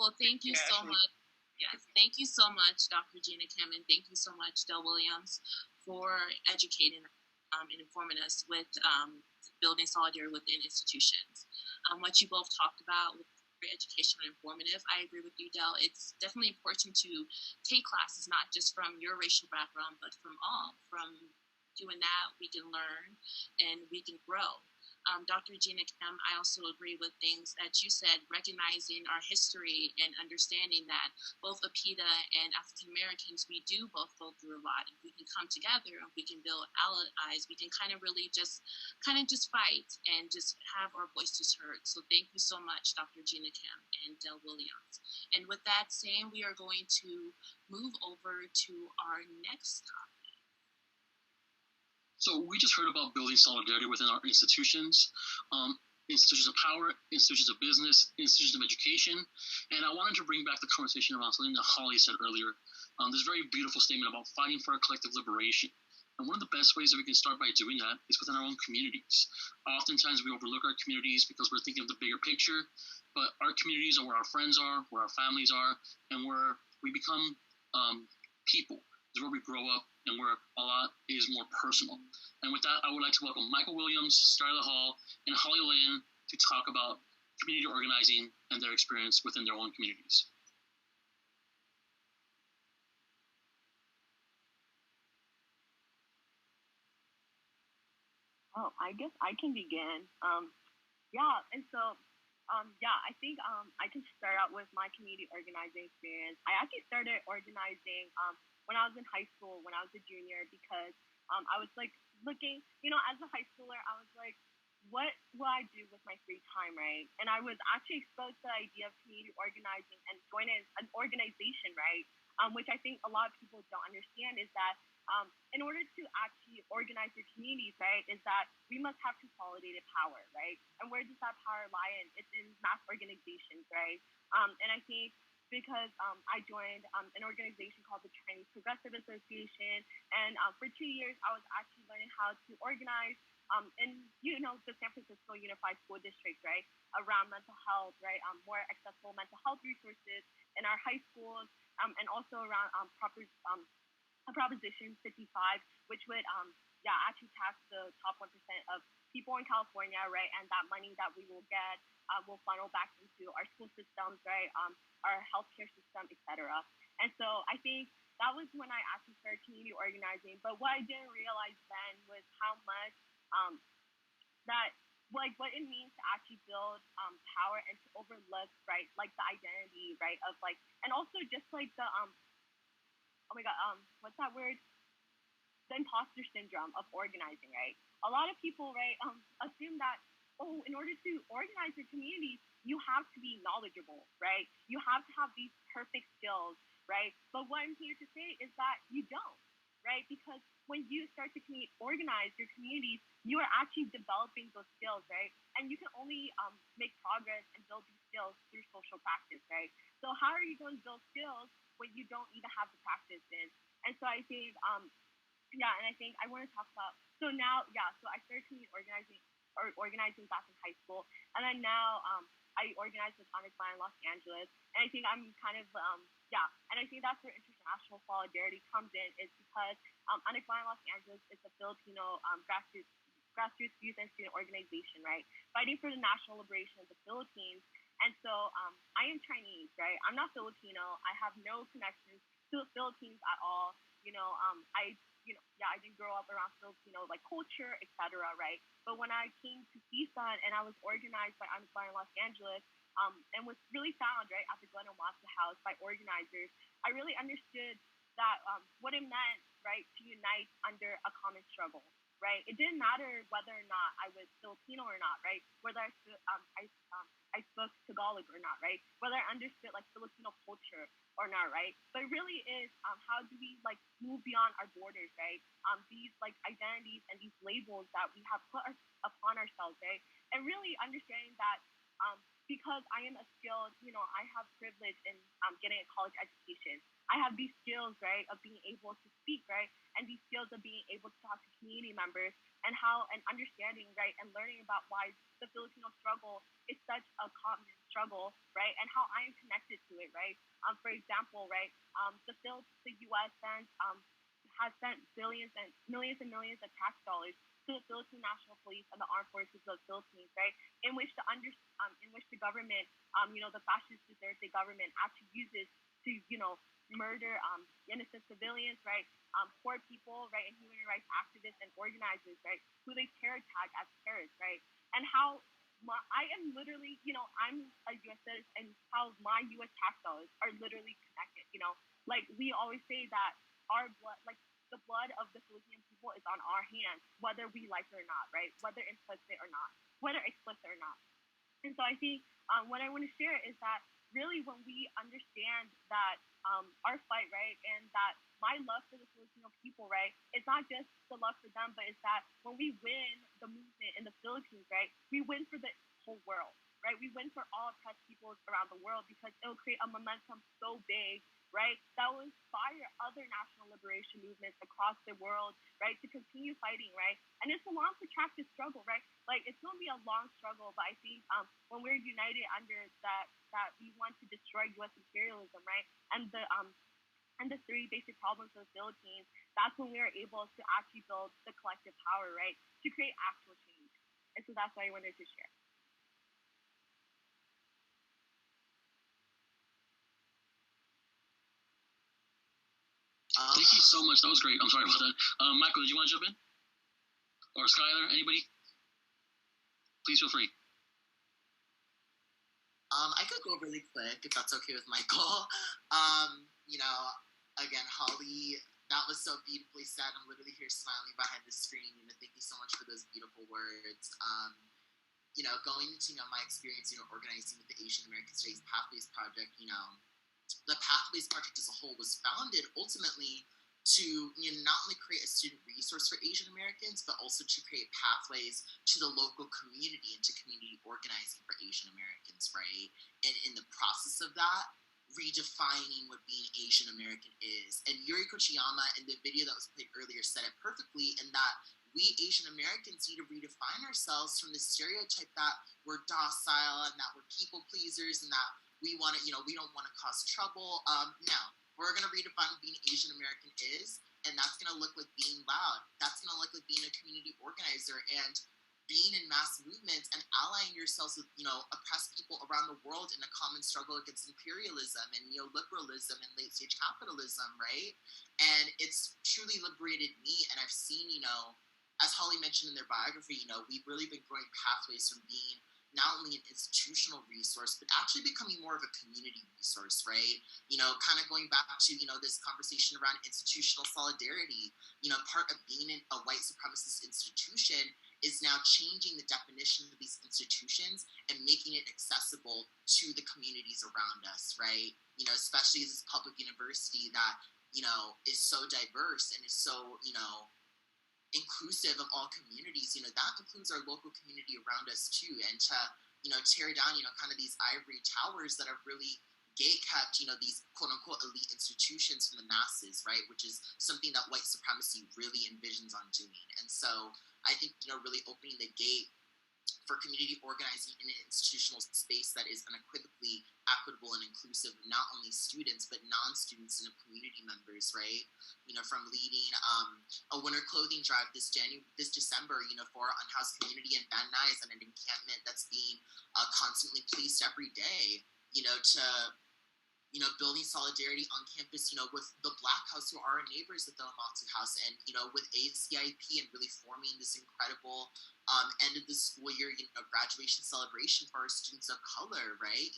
Well, thank you so much. Yes, thank you so much, Dr. Gina Kim, and thank you so much, Del Williams, for educating and informing us with building solidarity within institutions. What you both talked about was very educational and informative. I agree with you, Del. It's definitely important to take classes not just from your racial background, but from all. From doing that, we can learn and we can grow. Dr. Gina Kim, I also agree with things that you said, recognizing our history and understanding that both Apida and African Americans, we do both go through a lot. If we can come together and we can build allies, we can kind of just fight and just have our voices heard. So thank you so much, Dr. Gina Kim and Del Williams. And with that saying, we are going to move over to our next topic. So we just heard about building solidarity within our institutions, institutions of power, institutions of business, institutions of education. And I wanted to bring back the conversation around something that Holly said earlier. This very beautiful statement about fighting for our collective liberation. And one of the best ways that we can start by doing that is within our own communities. Oftentimes we overlook our communities because we're thinking of the bigger picture, but our communities are where our friends are, where our families are, and where we become people. Is where we grow up and where a lot is more personal. And with that, I would like to welcome Michael Williams, Starla Hall, and Holly Lynn to talk about community organizing and their experience within their own communities. Oh, I guess I can begin. I think I can start out with my community organizing experience. I actually started organizing when I was in high school, when I was a junior, because I was like looking, as a high schooler, I was like, what will I do with my free time, right? And I was actually exposed to the idea of community organizing and joining an organization, right? Which I think a lot of people don't understand is that in order to actually organize your communities, right, is that we must have consolidated power, right? And where does that power lie in? It's in mass organizations, right? And I think because I joined an organization called the Chinese Progressive Association, and for 2 years I was actually learning how to organize in the San Francisco Unified School District, right, around mental health, right, more accessible mental health resources in our high schools, and also around Proposition 55, which would actually tax the top 1% of people in California, right, and that money that we will get will funnel back into our school systems, right, our healthcare system, etc. And so I think that was when I actually started community organizing. But what I didn't realize then was how much what it means to actually build power and to overlook, right, like the identity, right, of like, and also just like the what's that word? The imposter syndrome of organizing, right? A lot of people, right, assume that, in order to organize your community, you have to be knowledgeable, right? You have to have these perfect skills, right? But what I'm here to say is that you don't, right? Because when you start to organize your communities, you are actually developing those skills, right? And you can only make progress and build these skills through social practice, right? So how are you going to build skills when you don't even have the practice in? And so I think, and I think I want to talk about, so I started community organizing back in high school. And then now I organize with Anagba in Los Angeles. And I think I'm kind of, and I think that's where international solidarity comes in, is because Anagba in Los Angeles is a Filipino grassroots youth and student organization, right? Fighting for the national liberation of the Philippines. And so I am Chinese, right? I'm not Filipino. I have no connections to the Philippines at all. I didn't grow up around Filipino like culture, etc., right? But when I came to CSUN and I was organized by Underbar in Los Angeles, and was really found right at the Glen Watson House by organizers, I really understood that what it meant, right, to unite under a common struggle, right? It didn't matter whether or not I was Filipino or not, right? Whether I spoke Tagalog or not, right? Whether I understood like Filipino culture or not, right? But it really is how do we like move beyond our borders, right? These like identities and these labels that we have put upon ourselves, right? And really understanding that because I am a skilled, I have privilege in getting a college education. I have these skills, right, of being able to speak, right, and these skills of being able to talk to community members and understanding, right, and learning about why the Filipino struggle is such a common struggle, right, and how I am connected to it, right. For example, right, the U.S. has sent billions and millions of tax dollars to the Philippine National Police and the Armed Forces of the Philippines, right, in which the government, the fascist Duterte government actually uses to, murder innocent civilians, right, poor people, right, and human rights activists and organizers, right, who they terror tag as terrorists, right, and how I am literally, I'm a U.S. citizen, and how my U.S. tax dollars are literally connected, like we always say that our blood, like the blood of the Filipino people is on our hands, whether we like it or not, right, whether explicit or not. And so I think what I want to share is that really when we understand that our fight, right, and that my love for the Filipino people, right, it's not just the love for them, but it's that when we win the movement in the Philippines, right, we win for the whole world, right? We win for all oppressed peoples around the world because it will create a momentum so big, right, that will inspire other national liberation movements across the world, right, to continue fighting, right? And it's a long, protracted struggle, right? Like it's going to be a long struggle, but I think when we're united under that we want to destroy U.S. imperialism, right, and the three basic problems of the Philippines, that's when we are able to actually build the collective power, right, to create actual change. And so that's what I wanted to share. Thank you so much. That was great. I'm sorry about that. Michael, did you want to jump in? Or Skylar, anybody? Please feel free. I could go really quick if that's okay with Michael. Again, Holly, that was so beautifully said. I'm literally here smiling behind the screen. Thank you so much for those beautiful words. Going into my experience, organizing with the Asian American Studies Pathways Project, the Pathways Project as a whole was founded ultimately to not only create a student resource for Asian Americans, but also to create pathways to the local community and to community organizing for Asian Americans, right? And in the process of that, redefining what being Asian American is. And Yuri Kochiyama in the video that was played earlier said it perfectly in that we Asian Americans need to redefine ourselves from the stereotype that we're docile and that we're people pleasers and that we want to, we don't want to cause trouble. No, we're going to redefine what being Asian American is, and that's going to look like being loud. That's going to look like being a community organizer and being in mass movements and allying yourselves with, oppressed people around the world in a common struggle against imperialism and neoliberalism and late-stage capitalism, right? And it's truly liberated me, and I've seen, as Holly mentioned in their biography, we've really been growing pathways from being not only an institutional resource, but actually becoming more of a community resource, right? Kind of going back to, this conversation around institutional solidarity, part of being in a white supremacist institution is now changing the definition of these institutions and making it accessible to the communities around us, right? Especially as this public university that, is so diverse and is so, inclusive of all communities, that includes our local community around us too. And to, tear down, kind of these ivory towers that have really gate kept, these quote unquote elite institutions from the masses, right? Which is something that white supremacy really envisions on doing. And so I think, really opening the gate for community organizing in an institutional space that is unequivocally equitable and inclusive of not only students but non-students and community members, right? From leading a winter clothing drive this December, for our unhoused community in Van Nuys and an encampment that's being constantly policed every day, to building solidarity on campus, with the Black House, who are our neighbors at the Amatsu House, and, with ACIP, and really forming this incredible end of the school year, graduation celebration for our students of color, right?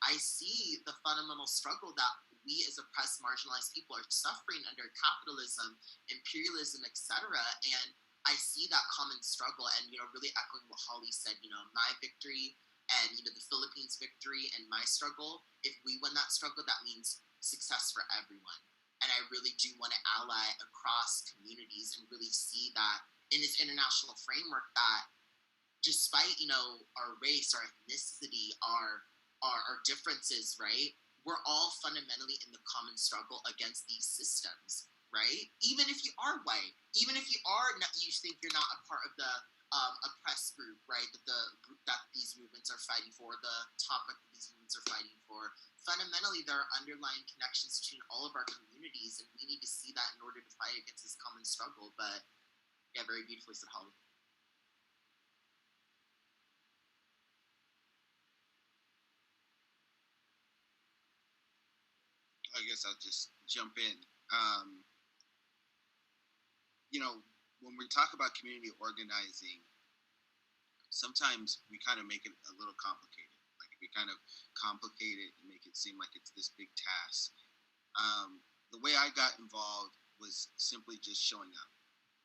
I see the fundamental struggle that we as oppressed, marginalized people are suffering under capitalism, imperialism, etc. And I see that common struggle, and, really echoing what Holly said, my victory and, the Philippines' victory and my struggle, if we win that struggle, that means success for everyone. And I really do want to ally across communities and really see that in this international framework that despite, our race, our ethnicity, our differences, right, we're all fundamentally in the common struggle against these systems, right? Even if you are white, even if you think you're not a part of the oppressed group, right, that these movements are fighting for, the topic that these movements are fighting for, fundamentally there are underlying connections between all of our communities, and we need to see that in order to fight against this common struggle. But yeah, very beautifully said, Holly. I guess I'll just jump in. When we talk about community organizing, sometimes we kind of make it a little complicated. Like we kind of complicate it and make it seem like it's this big task. The way I got involved was simply just showing up.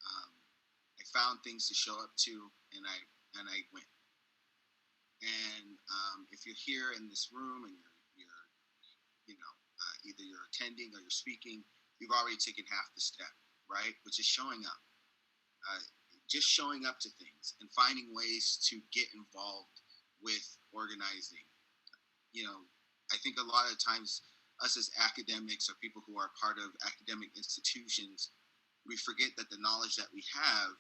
I found things to show up to, and I went. And if you're here in this room and you're either you're attending or you're speaking, you've already taken half the step, right? Which is showing up. Just showing up to things and finding ways to get involved with organizing. I think a lot of times us as academics or people who are part of academic institutions, we forget that the knowledge that we have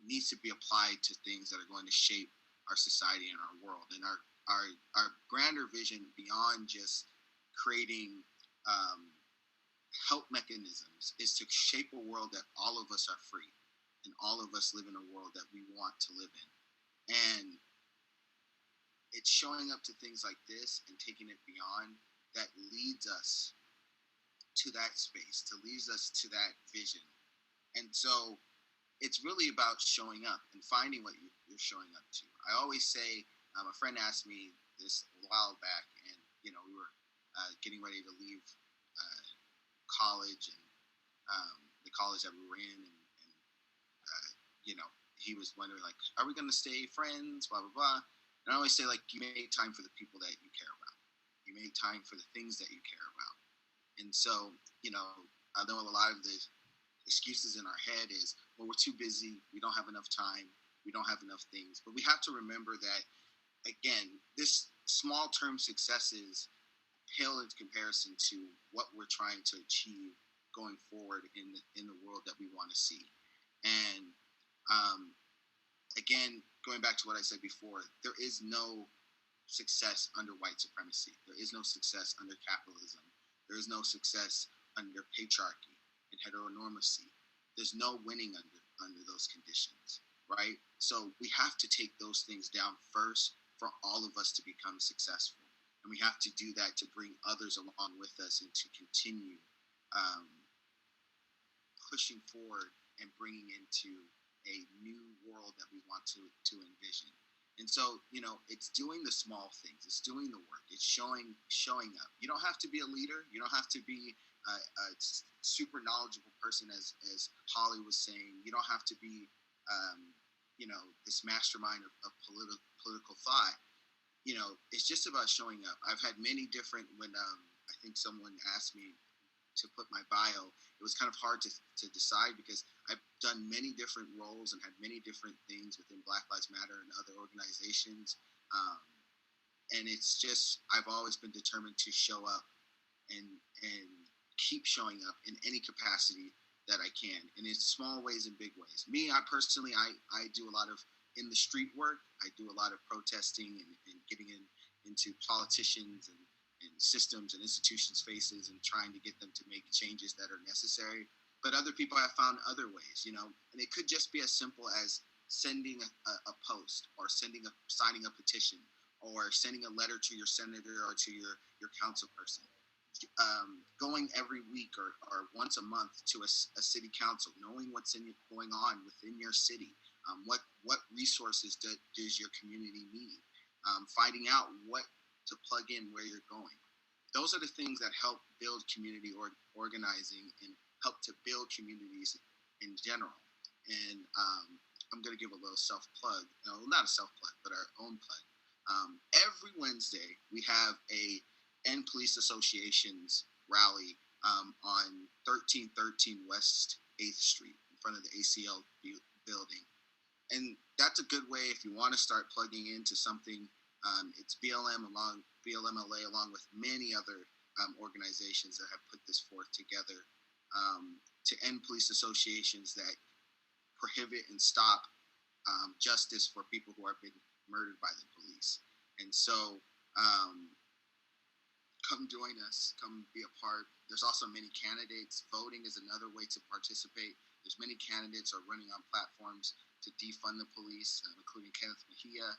needs to be applied to things that are going to shape our society and our world. And our grander vision beyond just creating help mechanisms is to shape a world that all of us are free and all of us live in a world that we want to live in. And it's showing up to things like this and taking it beyond that leads us to that space, to leads us to that vision. And so it's really about showing up and finding what you're showing up to. I always say, a friend asked me this a while back, and we were getting ready to leave college and the college that we were in, and he was wondering, like, are we going to stay friends, blah, blah, blah. And I always say, like, you make time for the people that you care about. You make time for the things that you care about. And so, I know a lot of the excuses in our head is, well, we're too busy, we don't have enough time, we don't have enough things. But we have to remember that, again, this small-term successes pale in comparison to what we're trying to achieve going forward in the world that we want to see. And again, going back to what I said before, there is no success under white supremacy. There is no success under capitalism. There is no success under patriarchy and heteronormacy. There's no winning under those conditions, right? So we have to take those things down first for all of us to become successful. And we have to do that to bring others along with us and to continue pushing forward and bringing into a new world that we want to envision. And so, it's doing the small things. It's doing the work. It's showing up. You don't have to be a leader. You don't have to be a super knowledgeable person, as Holly was saying. You don't have to be, this mastermind of political thought. It's just about showing up. I've had many different, when I think someone asked me to put my bio, it was kind of hard to decide because I've done many different roles and had many different things within Black Lives Matter and other organizations. And it's just, I've always been determined to show up and keep showing up in any capacity that I can, and in small ways and big ways. Me, I personally do a lot of in the street work. I do a lot of protesting and getting into politicians and systems and institutions' faces and trying to get them to make changes that are necessary. But other people have found other ways, and it could just be as simple as sending a post or signing a petition or sending a letter to your senator or to your council person. Going every week or once a month to a city council, knowing what's going on within your city, what resources does your community need, finding out what to plug in where you're going. Those are the things that help build community organizing and help to build communities in general. And I'm going to give a little self-plug, not a self-plug, but our own plug. Every Wednesday, we have a End Police Association's rally on 1313 West 8th Street in front of the ACL building. And that's a good way if you want to start plugging into something. It's BLMLA along with many other organizations that have put this forth together to end police associations that prohibit and stop justice for people who have been murdered by the police. And so come join us, come be a part. There's also many candidates. Voting is another way to participate. There's many candidates are running on platforms to defund the police, including Kenneth Mejia,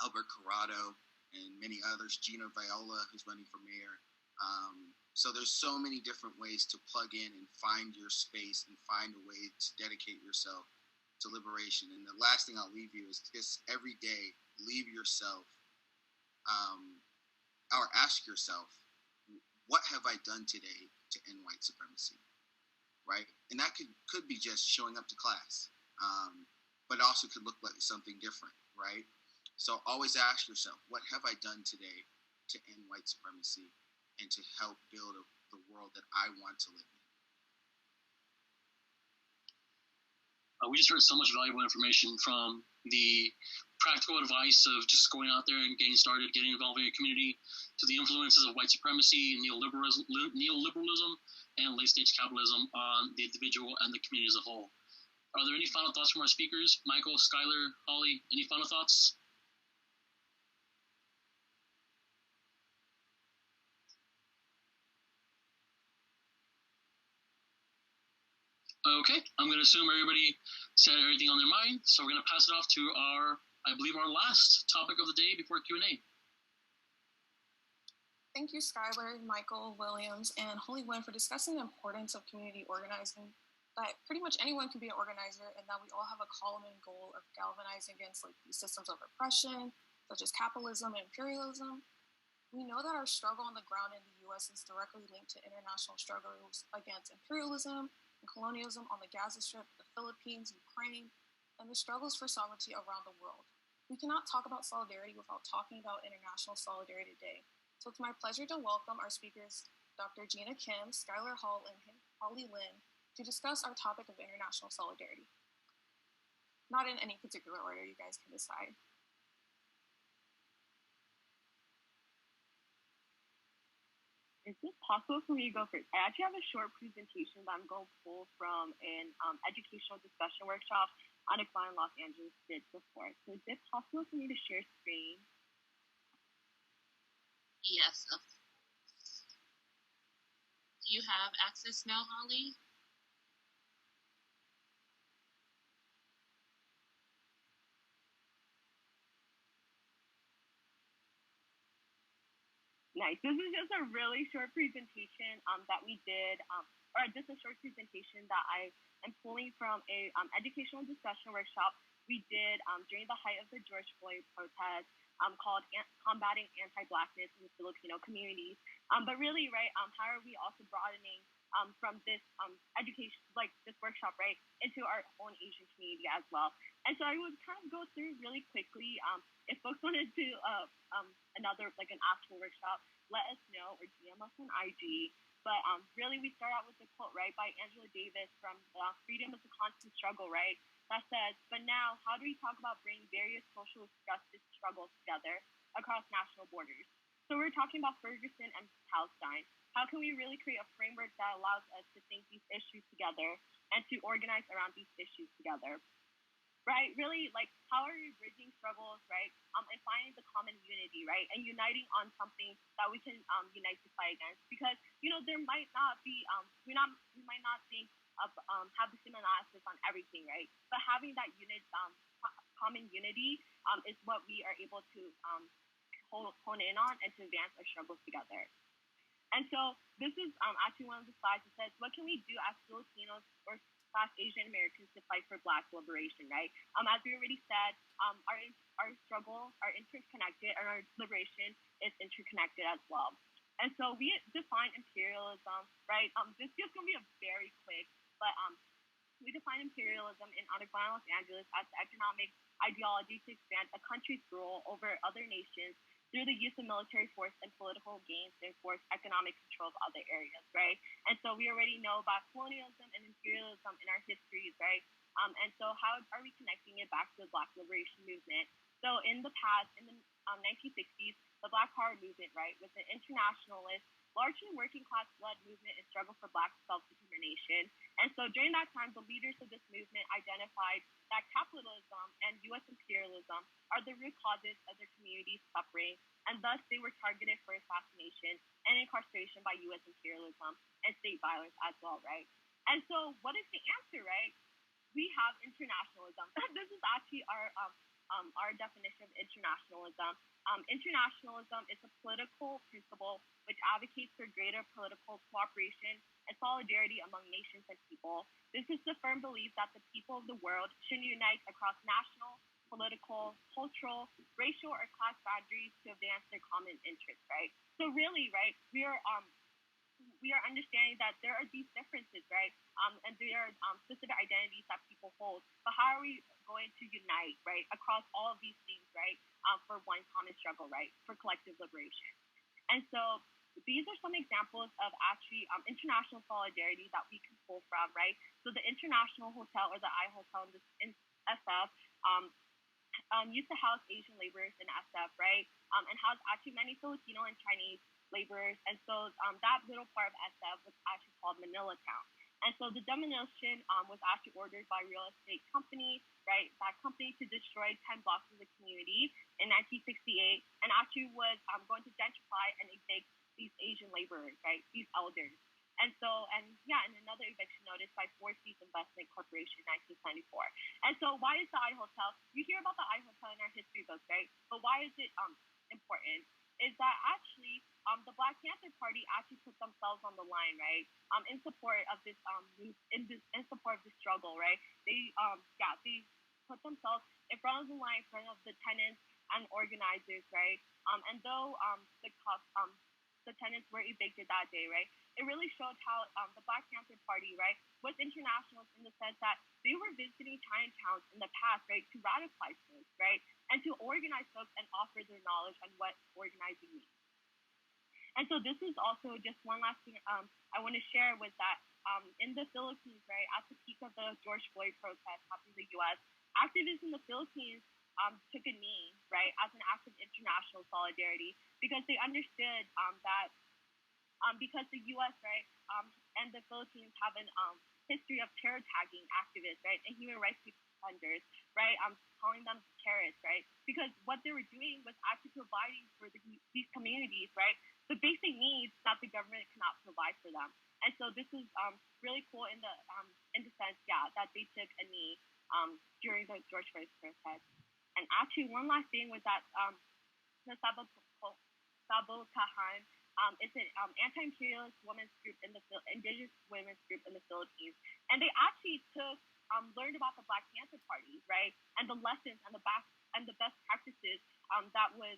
Albert Corrado, and many others, Gina Viola, who's running for mayor. So there's so many different ways to plug in and find your space and find a way to dedicate yourself to liberation. And the last thing I'll leave you is just every day, leave yourself or ask yourself, what have I done today to end white supremacy, right? And that could be just showing up to class, but also could look like something different, right? So always ask yourself, what have I done today to end white supremacy and to help build the world that I want to live in? We just heard so much valuable information, from the practical advice of just going out there and getting started, getting involved in your community, to the influences of white supremacy, neoliberalism, and late-stage capitalism on the individual and the community as a whole. Are there any final thoughts from our speakers? Michael, Skylar, Holly, any final thoughts? Okay, I'm going to assume everybody said everything on their mind, so we're going to pass it off to our last topic of the day before Q&A. Thank you, Skylar, Michael, Williams, and Holly Wynn for discussing the importance of community organizing, that pretty much anyone can be an organizer, and that we all have a common goal of galvanizing against these systems of oppression, such as capitalism and imperialism. We know that our struggle on the ground in the U.S. is directly linked to international struggles against imperialism and colonialism on the Gaza Strip, the Philippines, Ukraine, and the struggles for sovereignty around the world. We cannot talk about solidarity without talking about International Solidarity Day. So it's my pleasure to welcome our speakers, Dr. Gina Kim, Skylar Hall, and Holly Lynn, to discuss our topic of international solidarity. Not in any particular order, you guys can decide. Is it possible for me to go first? I actually have a short presentation that I'm going to pull from an educational discussion workshop Anna Klein Los Angeles did before. So is it possible for me to share screen? Yes. Do you have access now, Holly? Nice. This is just a really short presentation that we did, or just a short presentation that I am pulling from a educational discussion workshop we did during the height of the George Floyd protest called Combating Anti-Blackness in the Filipino Communities. But really, right, how are we also broadening from this education, like this workshop, right, into our own Asian community as well? And so I would kind of go through really quickly. If folks wanted to another, like an actual workshop, let us know or DM us on IG. But really, we start out with a quote, right, by Angela Davis from Freedom is a Constant Struggle, right? That says, but now, how do we talk about bringing various social justice struggles together across national borders? So we're talking about Ferguson and Palestine. How can we really create a framework that allows us to think these issues together and to organize around these issues together? right? Really, like, how are we bridging struggles, right? And finding the common unity, right? And uniting on something that we can unite to fight against. Because, there might not be, we might not think of, have the same analysis on everything, right? But having that common unity is what we are able to hone in on and to advance our struggles together. And so this is actually one of the slides that says, what can we do as Filipinos or Asian Americans to fight for Black liberation, right? As we already said, our struggle are interconnected, and our liberation is interconnected as well. And so we define imperialism, right? This is going to be a very quick, but we define imperialism in Underground Los Angeles as the economic ideology to expand a country's rule over other nations through the use of military force and political gains to enforce economic control of other areas, right? And so we already know about colonialism and imperialism in our histories, right? And so how are we connecting it back to the Black liberation movement? So in the past, in the 1960s, the Black Power movement, right, was an internationalist, largely working class led movement and struggle for Black self-determination. And so during that time, the leaders of this movement identified that capitalism and U.S. imperialism are the root causes of their community's suffering, and thus they were targeted for assassination and incarceration by U.S. imperialism and state violence as well, right? And so what is the answer, right? We have internationalism. This is actually our definition of internationalism. Internationalism is a political principle which advocates for greater political cooperation and solidarity among nations and people. This is the firm belief that the people of the world should unite across national, political, cultural, racial, or class boundaries to advance their common interests, right? So really, right, we are understanding that there are these differences, right? And there are specific identities that people hold. But how are we going to unite, right, across all of these things, right, for one common struggle, right, for collective liberation? And so these are some examples of actually international solidarity that we can pull from, right? So the International Hotel, or the I Hotel in SF, used to house Asian laborers in SF, right? And house actually many Filipino and Chinese laborers. And so that little part of SF was actually called Manila Town. And so the demolition was actually ordered by a real estate company, right? That company to destroy 10 blocks of the community in 1968, and actually was going to gentrify and evict these Asian laborers, right? These elders. And another eviction notice by Four Seas Investment Corporation in 1994. And so why is the I Hotel? You hear about the I Hotel in our history books, right? But why is it important? Is that actually the Black Panther Party actually put themselves on the line, right? In support of this in support of this struggle, right? They put themselves in front of the line, in front of the tenants and organizers, right? And though the tenants were evicted that day, right? It really showed how the Black Panther Party, right, was internationalist in the sense that they were visiting Chinatowns in the past, right, to radicalize folks, right, and to organize folks and offer their knowledge on what organizing means. And so this is also just one last thing I want to share was that in the Philippines, right, at the peak of the George Floyd protest happening in the U.S., activists in the Philippines took a knee, right, as an act of international solidarity because they understood that because the U.S., right, and the Philippines have an history of terror tagging activists, right, and human rights defenders, right, calling them terrorists, right, because what they were doing was actually providing for these communities, right, the basic needs that the government cannot provide for them. And so this is really cool in the sense, that they took a knee during the George Floyd protest. And actually, one last thing was that the Sabotahan is an anti-imperialist women's group indigenous women's group in the Philippines, and they actually learned about the Black Panther Party, right, and the lessons and the best practices that was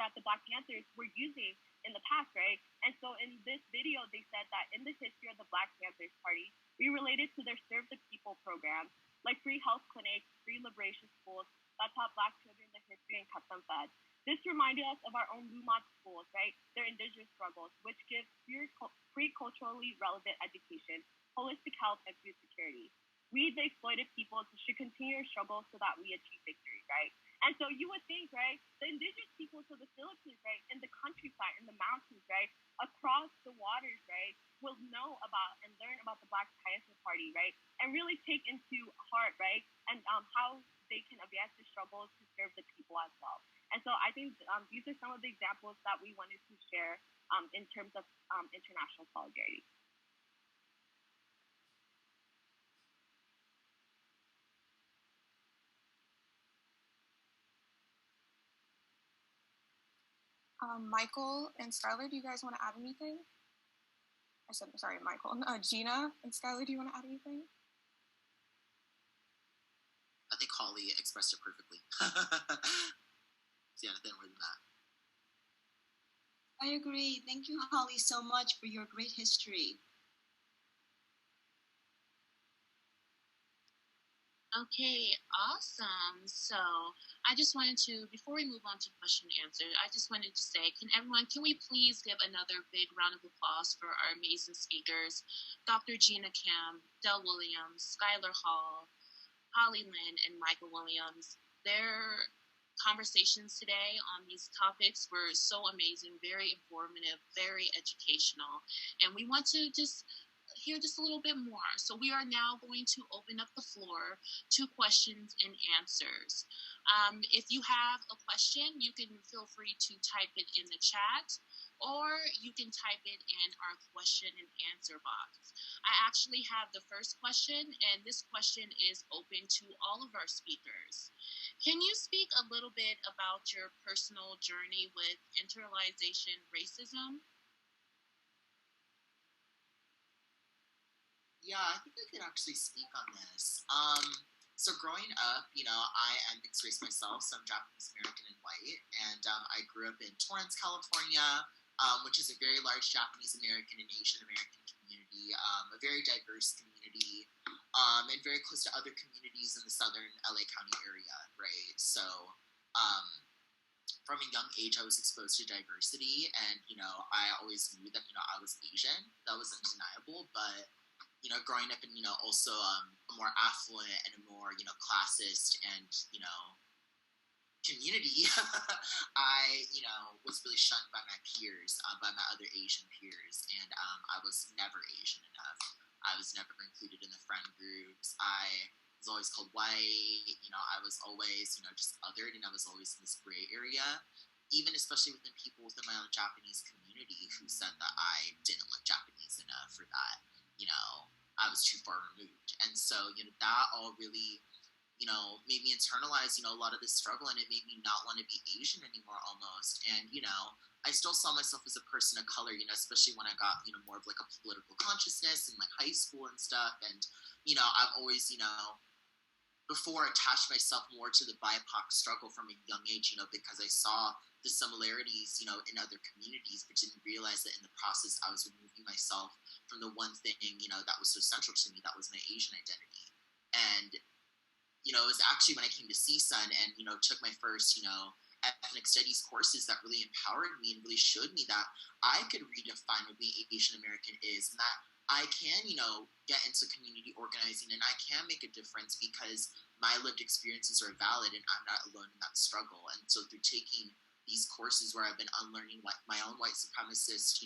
that the Black Panthers were using in the past, right? And so in this video, they said that in the history of the Black Panthers Party, we related to their Serve the People programs, like free health clinics, free liberation schools that taught Black children the history and kept them fed. This reminded us of our own Lumad schools, right? Their indigenous struggles, which give free culturally relevant education, holistic health, and food security. We, the exploited people, should continue our struggle so that we achieve victory, right? And so you would think, right, the indigenous peoples of the Philippines, right, in the countryside, in the mountains, right, across the waters, right, will know about about and learn about the Black Panther Party, right? And really take into heart, right? And how they can advance the struggles to serve the people as well. And so I think these are some of the examples that we wanted to share in terms of international solidarity. Michael and Skylar, do you guys want to add anything? I said, sorry, Michael. Gina and Skylar, do you want to add anything? I think Holly expressed it perfectly. Yeah, nothing more than that. I agree. Thank you, Holly, so much for your great history. Okay, awesome. So I just wanted to, before we move on to question and answer, I just wanted to say, can we please give another big round of applause for our amazing speakers, Dr. Gina Kim, Del Williams, Skylar Hall, Holly Lynn, and Michael Williams. Their conversations today on these topics were so amazing, very informative, very educational, and we want to just hear just a little bit more. So we are now going to open up the floor to questions and answers. If you have a question, you can feel free to type it in the chat, or you can type it in our question and answer box. I actually have the first question, and this question is open to all of our speakers. Can you speak a little bit about your personal journey with internalization racism? Yeah, I think I could actually speak on this. So growing up, I am mixed race myself, so I'm Japanese American and white, and I grew up in Torrance, California, which is a very large Japanese American and Asian American community, a very diverse community, and very close to other communities in the southern LA County area, right? So from a young age, I was exposed to diversity, and, I always knew that, I was Asian. That was undeniable, but growing up in, also a more affluent and a more, classist and, community, I, was really shunned by my peers, by my other Asian peers, and I was never Asian enough. I was never included in the friend groups. I was always called white, I was always, just othered, and I was always in this gray area, even especially within people within my own Japanese community who said that I didn't look Japanese enough, or that, I was too far removed. And so, that all really, made me internalize, a lot of this struggle, and it made me not want to be Asian anymore almost. And, I still saw myself as a person of color, especially when I got, more of like a political consciousness in like high school and stuff. And, I've always, before attached myself more to the BIPOC struggle from a young age, because I saw the similarities, in other communities, but didn't realize that in the process I was removing myself from the one thing, that was so central to me, that was my Asian identity. And, it was actually when I came to CSUN and, took my first, ethnic studies courses that really empowered me and really showed me that I could redefine what being Asian American is, and that I can, get into community organizing, and I can make a difference because my lived experiences are valid and I'm not alone in that struggle. And so through taking these courses where I've been unlearning my own white supremacist,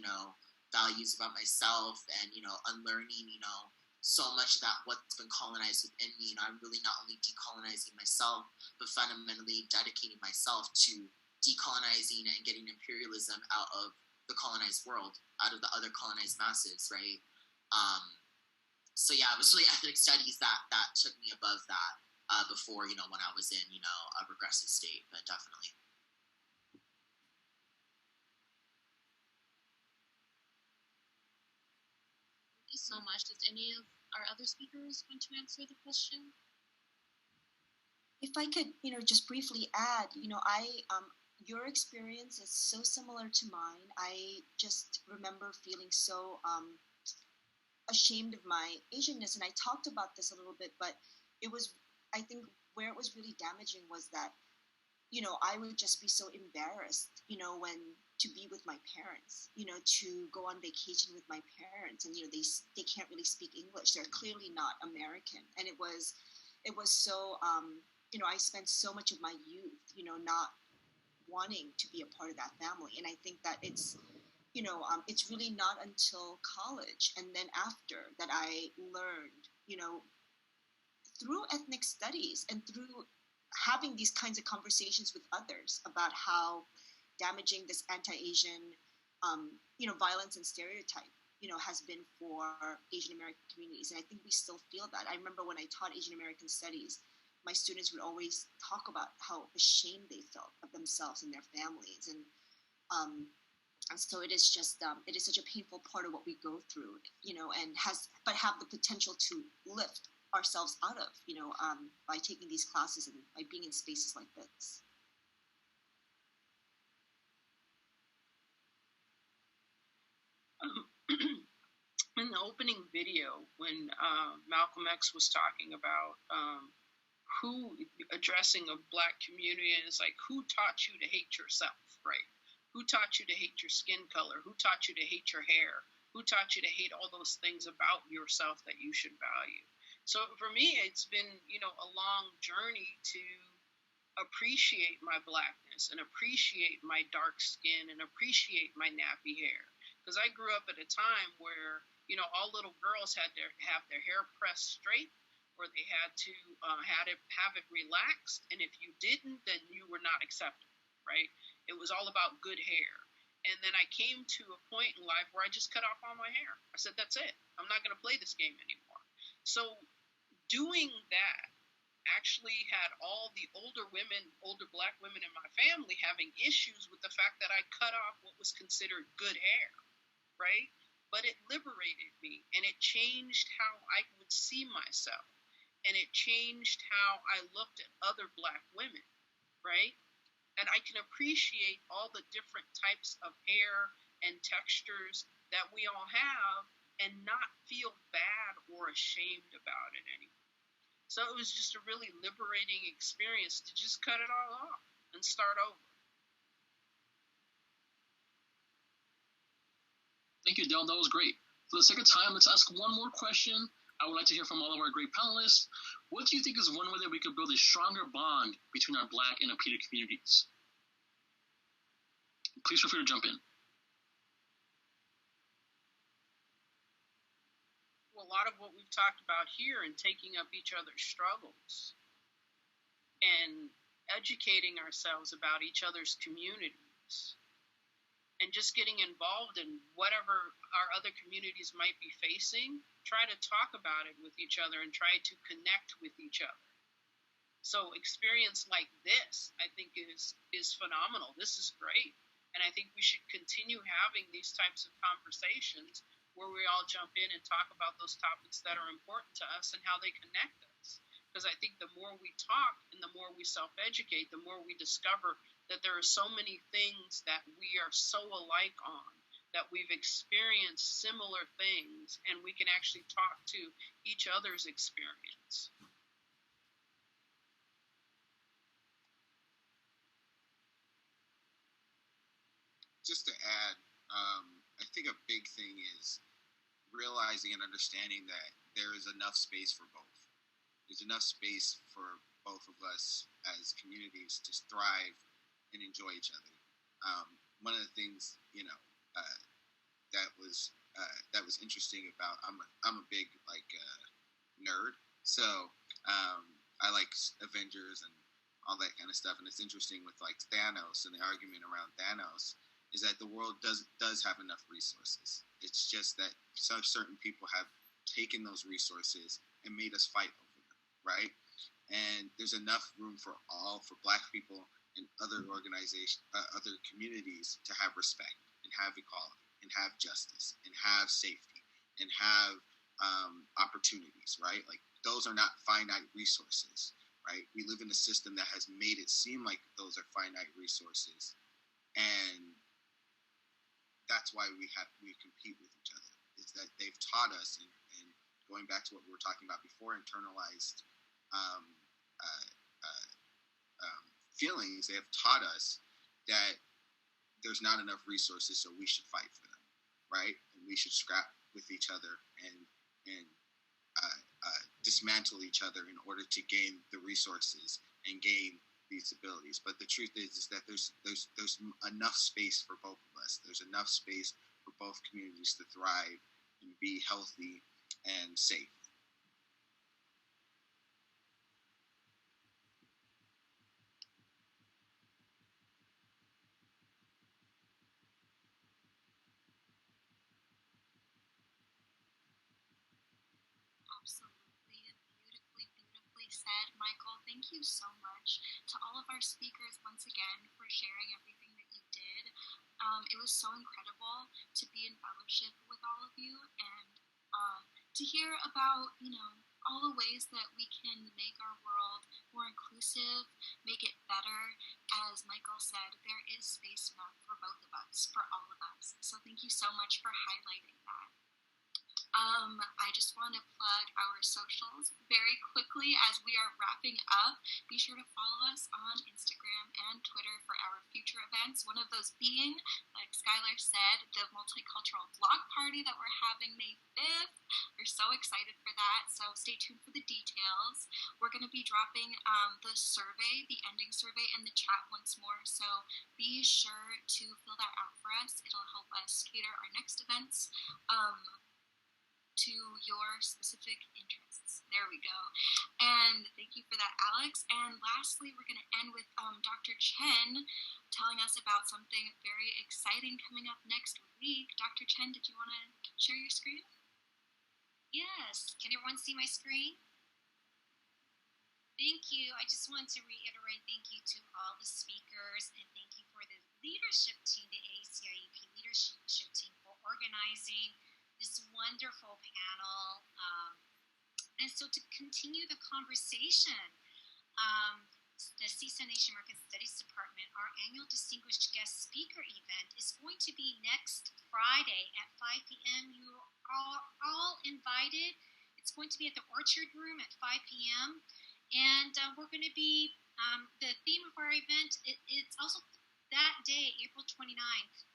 values about myself, and, unlearning, so much of that what's been colonized within me, I'm really not only decolonizing myself, but fundamentally dedicating myself to decolonizing and getting imperialism out of the colonized world, out of the other colonized masses, right? So yeah, it was really ethnic studies that took me above that before, when I was in, a regressive state, but definitely. Thank you so much. Does any of our other speakers want to answer the question? If I could, just briefly add, your experience is so similar to mine. I just remember feeling so ashamed of my Asianness, and I talked about this a little bit, but it was, I think, where it was really damaging was that, I would just be so embarrassed, when to be with my parents, to go on vacation with my parents, and they can't really speak English. They're clearly not American, and it was so I spent so much of my youth, not wanting to be a part of that family, and I think that it's it's really not until college and then after that I learned, through ethnic studies and through having these kinds of conversations with others about how damaging this anti-Asian, violence and stereotype, has been for Asian American communities. And I think we still feel that. I remember when I taught Asian American studies, my students would always talk about how ashamed they felt of themselves and their families. And so it is just, it is such a painful part of what we go through, but have the potential to lift ourselves out of, by taking these classes and by being in spaces like this. In the opening video, when Malcolm X was talking about who addressing a Black community, and it's like, who taught you to hate yourself, right? Who taught you to hate your skin color? Who taught you to hate your hair? Who taught you to hate all those things about yourself that you should value? So for me, it's been, a long journey to appreciate my Blackness and appreciate my dark skin and appreciate my nappy hair. Because I grew up at a time where, all little girls had to have their hair pressed straight, or they had to have it relaxed. And if you didn't, then you were not accepted, right? It was all about good hair. And then I came to a point in life where I just cut off all my hair. I said, that's it. I'm not going to play this game anymore. So doing that actually had all the older Black women in my family having issues with the fact that I cut off what was considered good hair, right? But it liberated me, and it changed how I would see myself, and it changed how I looked at other Black women, right? And I can appreciate all the different types of hair and textures that we all have and not feel bad or ashamed about it anymore. So it was just a really liberating experience to just cut it all off and start over. Thank you, Del. That was great. For the sake of time, let's ask one more question. I would like to hear from all of our great panelists. What do you think is one way that we could build a stronger bond between our Black and Apida communities? Please feel free to jump in. Well, a lot of what we've talked about here and taking up each other's struggles and educating ourselves about each other's communities and just getting involved in whatever our other communities might be facing, try to talk about it with each other and try to connect with each other. So experience like this, I think, is phenomenal. This is great. And I think we should continue having these types of conversations where we all jump in and talk about those topics that are important to us and how they connect us. Because I think the more we talk and the more we self-educate, the more we discover that there are so many things that we are so alike on, that we've experienced similar things, and we can actually talk to each other's experience. Just to add, I think a big thing is realizing and understanding that there is enough space for both. There's enough space for both of us as communities to thrive and enjoy each other. One of the things, that was interesting about, I'm a big nerd, so I like Avengers and all that kind of stuff. And it's interesting with Thanos and the argument around Thanos is that the world does have enough resources. It's just that some certain people have taken those resources and made us fight over them, right? And there's enough room for Black people and other organizations, other communities to have respect and have equality and have justice and have safety and have opportunities, right? Those are not finite resources, right? We live in a system that has made it seem like those are finite resources, and that's why we compete with each other. Is that they've taught us, and going back to what we were talking about before, internalized feelings. They have taught us that there's not enough resources, so we should fight for them, right? And we should scrap with each other and dismantle each other in order to gain the resources and gain these abilities. But the truth is that there's enough space for both of us. There's enough space both communities to thrive and be healthy and safe. Absolutely. Beautifully said, Michael. Thank you so much to all of our speakers once again for sharing everything that you did. It was so incredible to be in fellowship with all of you and to hear about, all the ways that we can make our world more inclusive, make it better. As Michael said, there is space enough for both of us, for all of us. So thank you so much for highlighting that. I just want to plug our socials very quickly as we are wrapping up. Be sure to follow us on Instagram and Twitter for our future events. One of those being, like Skylar said, the multicultural block party that we're having May 5th. We're so excited for that, so stay tuned for the details. We're going to be dropping the survey, the ending survey, in the chat once more, so be sure to fill that out for us. It'll help us cater our next events to your specific interests. There we go. And thank you for that, Alex. And lastly, we're going to end with Dr. Chen telling us about something very exciting coming up next week. Dr. Chen, did you want to share your screen? Yes. Can everyone see my screen? Thank you. I just want to reiterate thank you to all the speakers and thank you for the leadership team, the ACIEP leadership team, for organizing this wonderful panel. And so to continue the conversation, the CSUN Asian American Studies Department, our annual Distinguished Guest Speaker event is going to be next Friday at 5 p.m. You are all invited. It's going to be at the Orchard Room at 5 p.m. And we're going to be, the theme of our event, it's also that day, April 29th.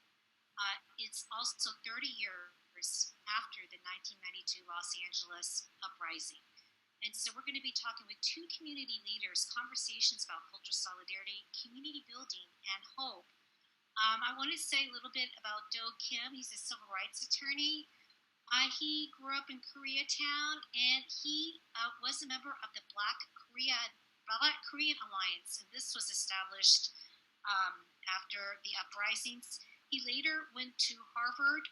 It's also 30 years after the 1992 Los Angeles uprising. And so we're going to be talking with two community leaders, conversations about cultural solidarity, community building, and hope. I want to say a little bit about Do Kim. He's a civil rights attorney. He grew up in Koreatown, and he was a member of the Black Korean Alliance, and this was established after the uprisings. He later went to Harvard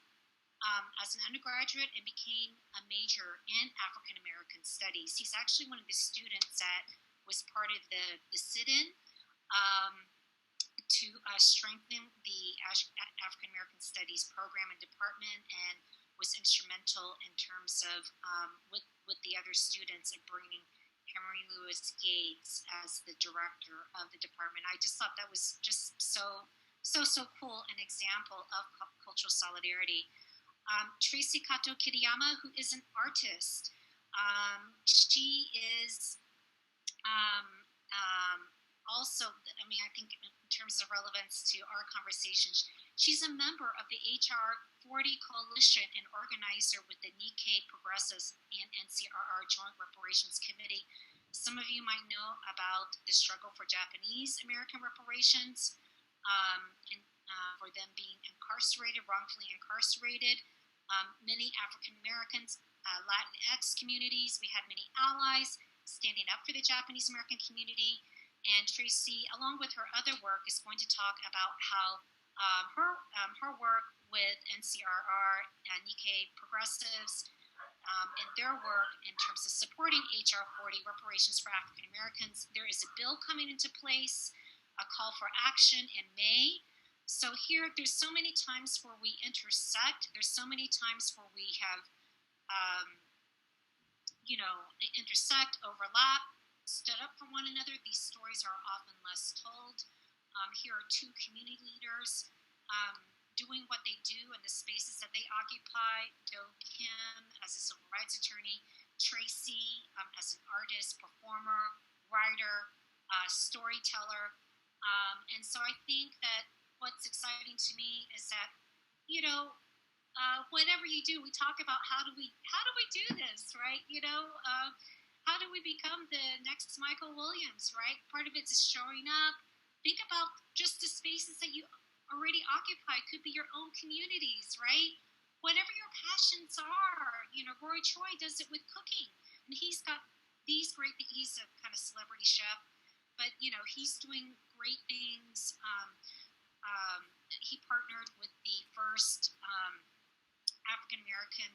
as an undergraduate and became a major in African American studies. He's actually one of the students that was part of the sit-in to strengthen the African American studies program and department, and was instrumental in terms of with the other students in bringing Henry Louis Gates as the director of the department. I just thought that was just so cool, an example of cultural solidarity. Tracy Kato Kiriyama, who is an artist. She is also, I think in terms of relevance to our conversation, she's a member of the HR 40 Coalition and organizer with the Nikkei Progressives and NCRR Joint Reparations Committee. Some of you might know about the struggle for Japanese American reparations, and for them being incarcerated, wrongfully incarcerated. Many African Americans, Latinx communities, we had many allies standing up for the Japanese American community. And Tracy, along with her other work, is going to talk about how her work with NCRR and Nikkei Progressives and their work in terms of supporting HR 40, reparations for African Americans. There is a bill coming into place, a call for action in May. So here, there's so many times where we intersect. There's so many times where we have, intersect, overlap, stood up for one another. These stories are often less told. Here are two community leaders doing what they do in the spaces that they occupy. Do Kim as a civil rights attorney, Tracy as an artist, performer, writer, storyteller. And so I think that what's exciting to me is that, whatever you do, we talk about how do we do this, right? How do we become the next Michael Williams, right? Part of it is showing up. Think about just the spaces that you already occupied, could be your own communities, right? Whatever your passions are, Roy Choi does it with cooking, and he's got these great things. He's a kind of celebrity chef, but he's doing great things. He partnered with the first African American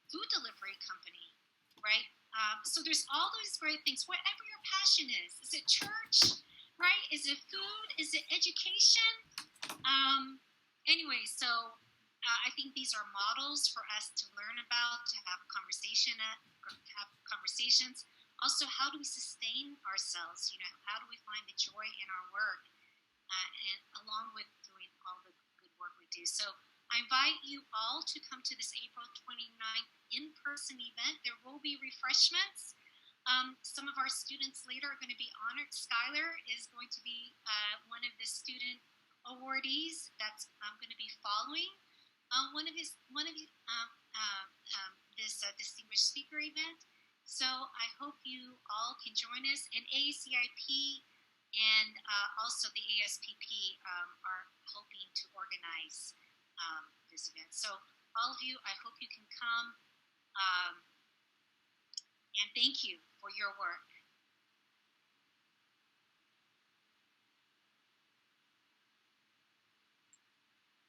food delivery company, right? So there's all these great things. Whatever your passion is it church, right? Is it food? Is it education? Anyway, so I think these are models for us to learn about, to have conversations. Also, how do we sustain ourselves? How do we find the joy in our work, and along with doing all the good work we do. So I invite you all to come to this April 29th in-person event. There will be refreshments. Some of our students later are going to be honored. Skylar is going to be one of the student awardees that's going to be following this distinguished speaker event. So I hope you all can join us. And AACIP and also the ASPP are hoping to organize this event. So all of you, I hope you can come. And thank you for your work.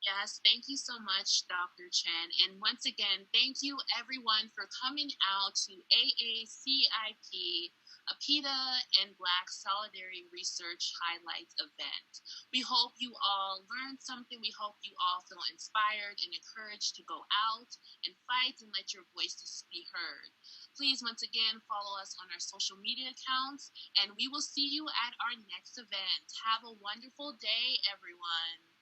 Yes, thank you so much, Dr. Chen. And once again, thank you everyone for coming out to AACIP, Apida and Black Solidarity Research Highlights event. We hope you all learned something. We hope you all feel inspired and encouraged to go out and fight and let your voices be heard. Please, once again, follow us on our social media accounts, and we will see you at our next event. Have a wonderful day, everyone.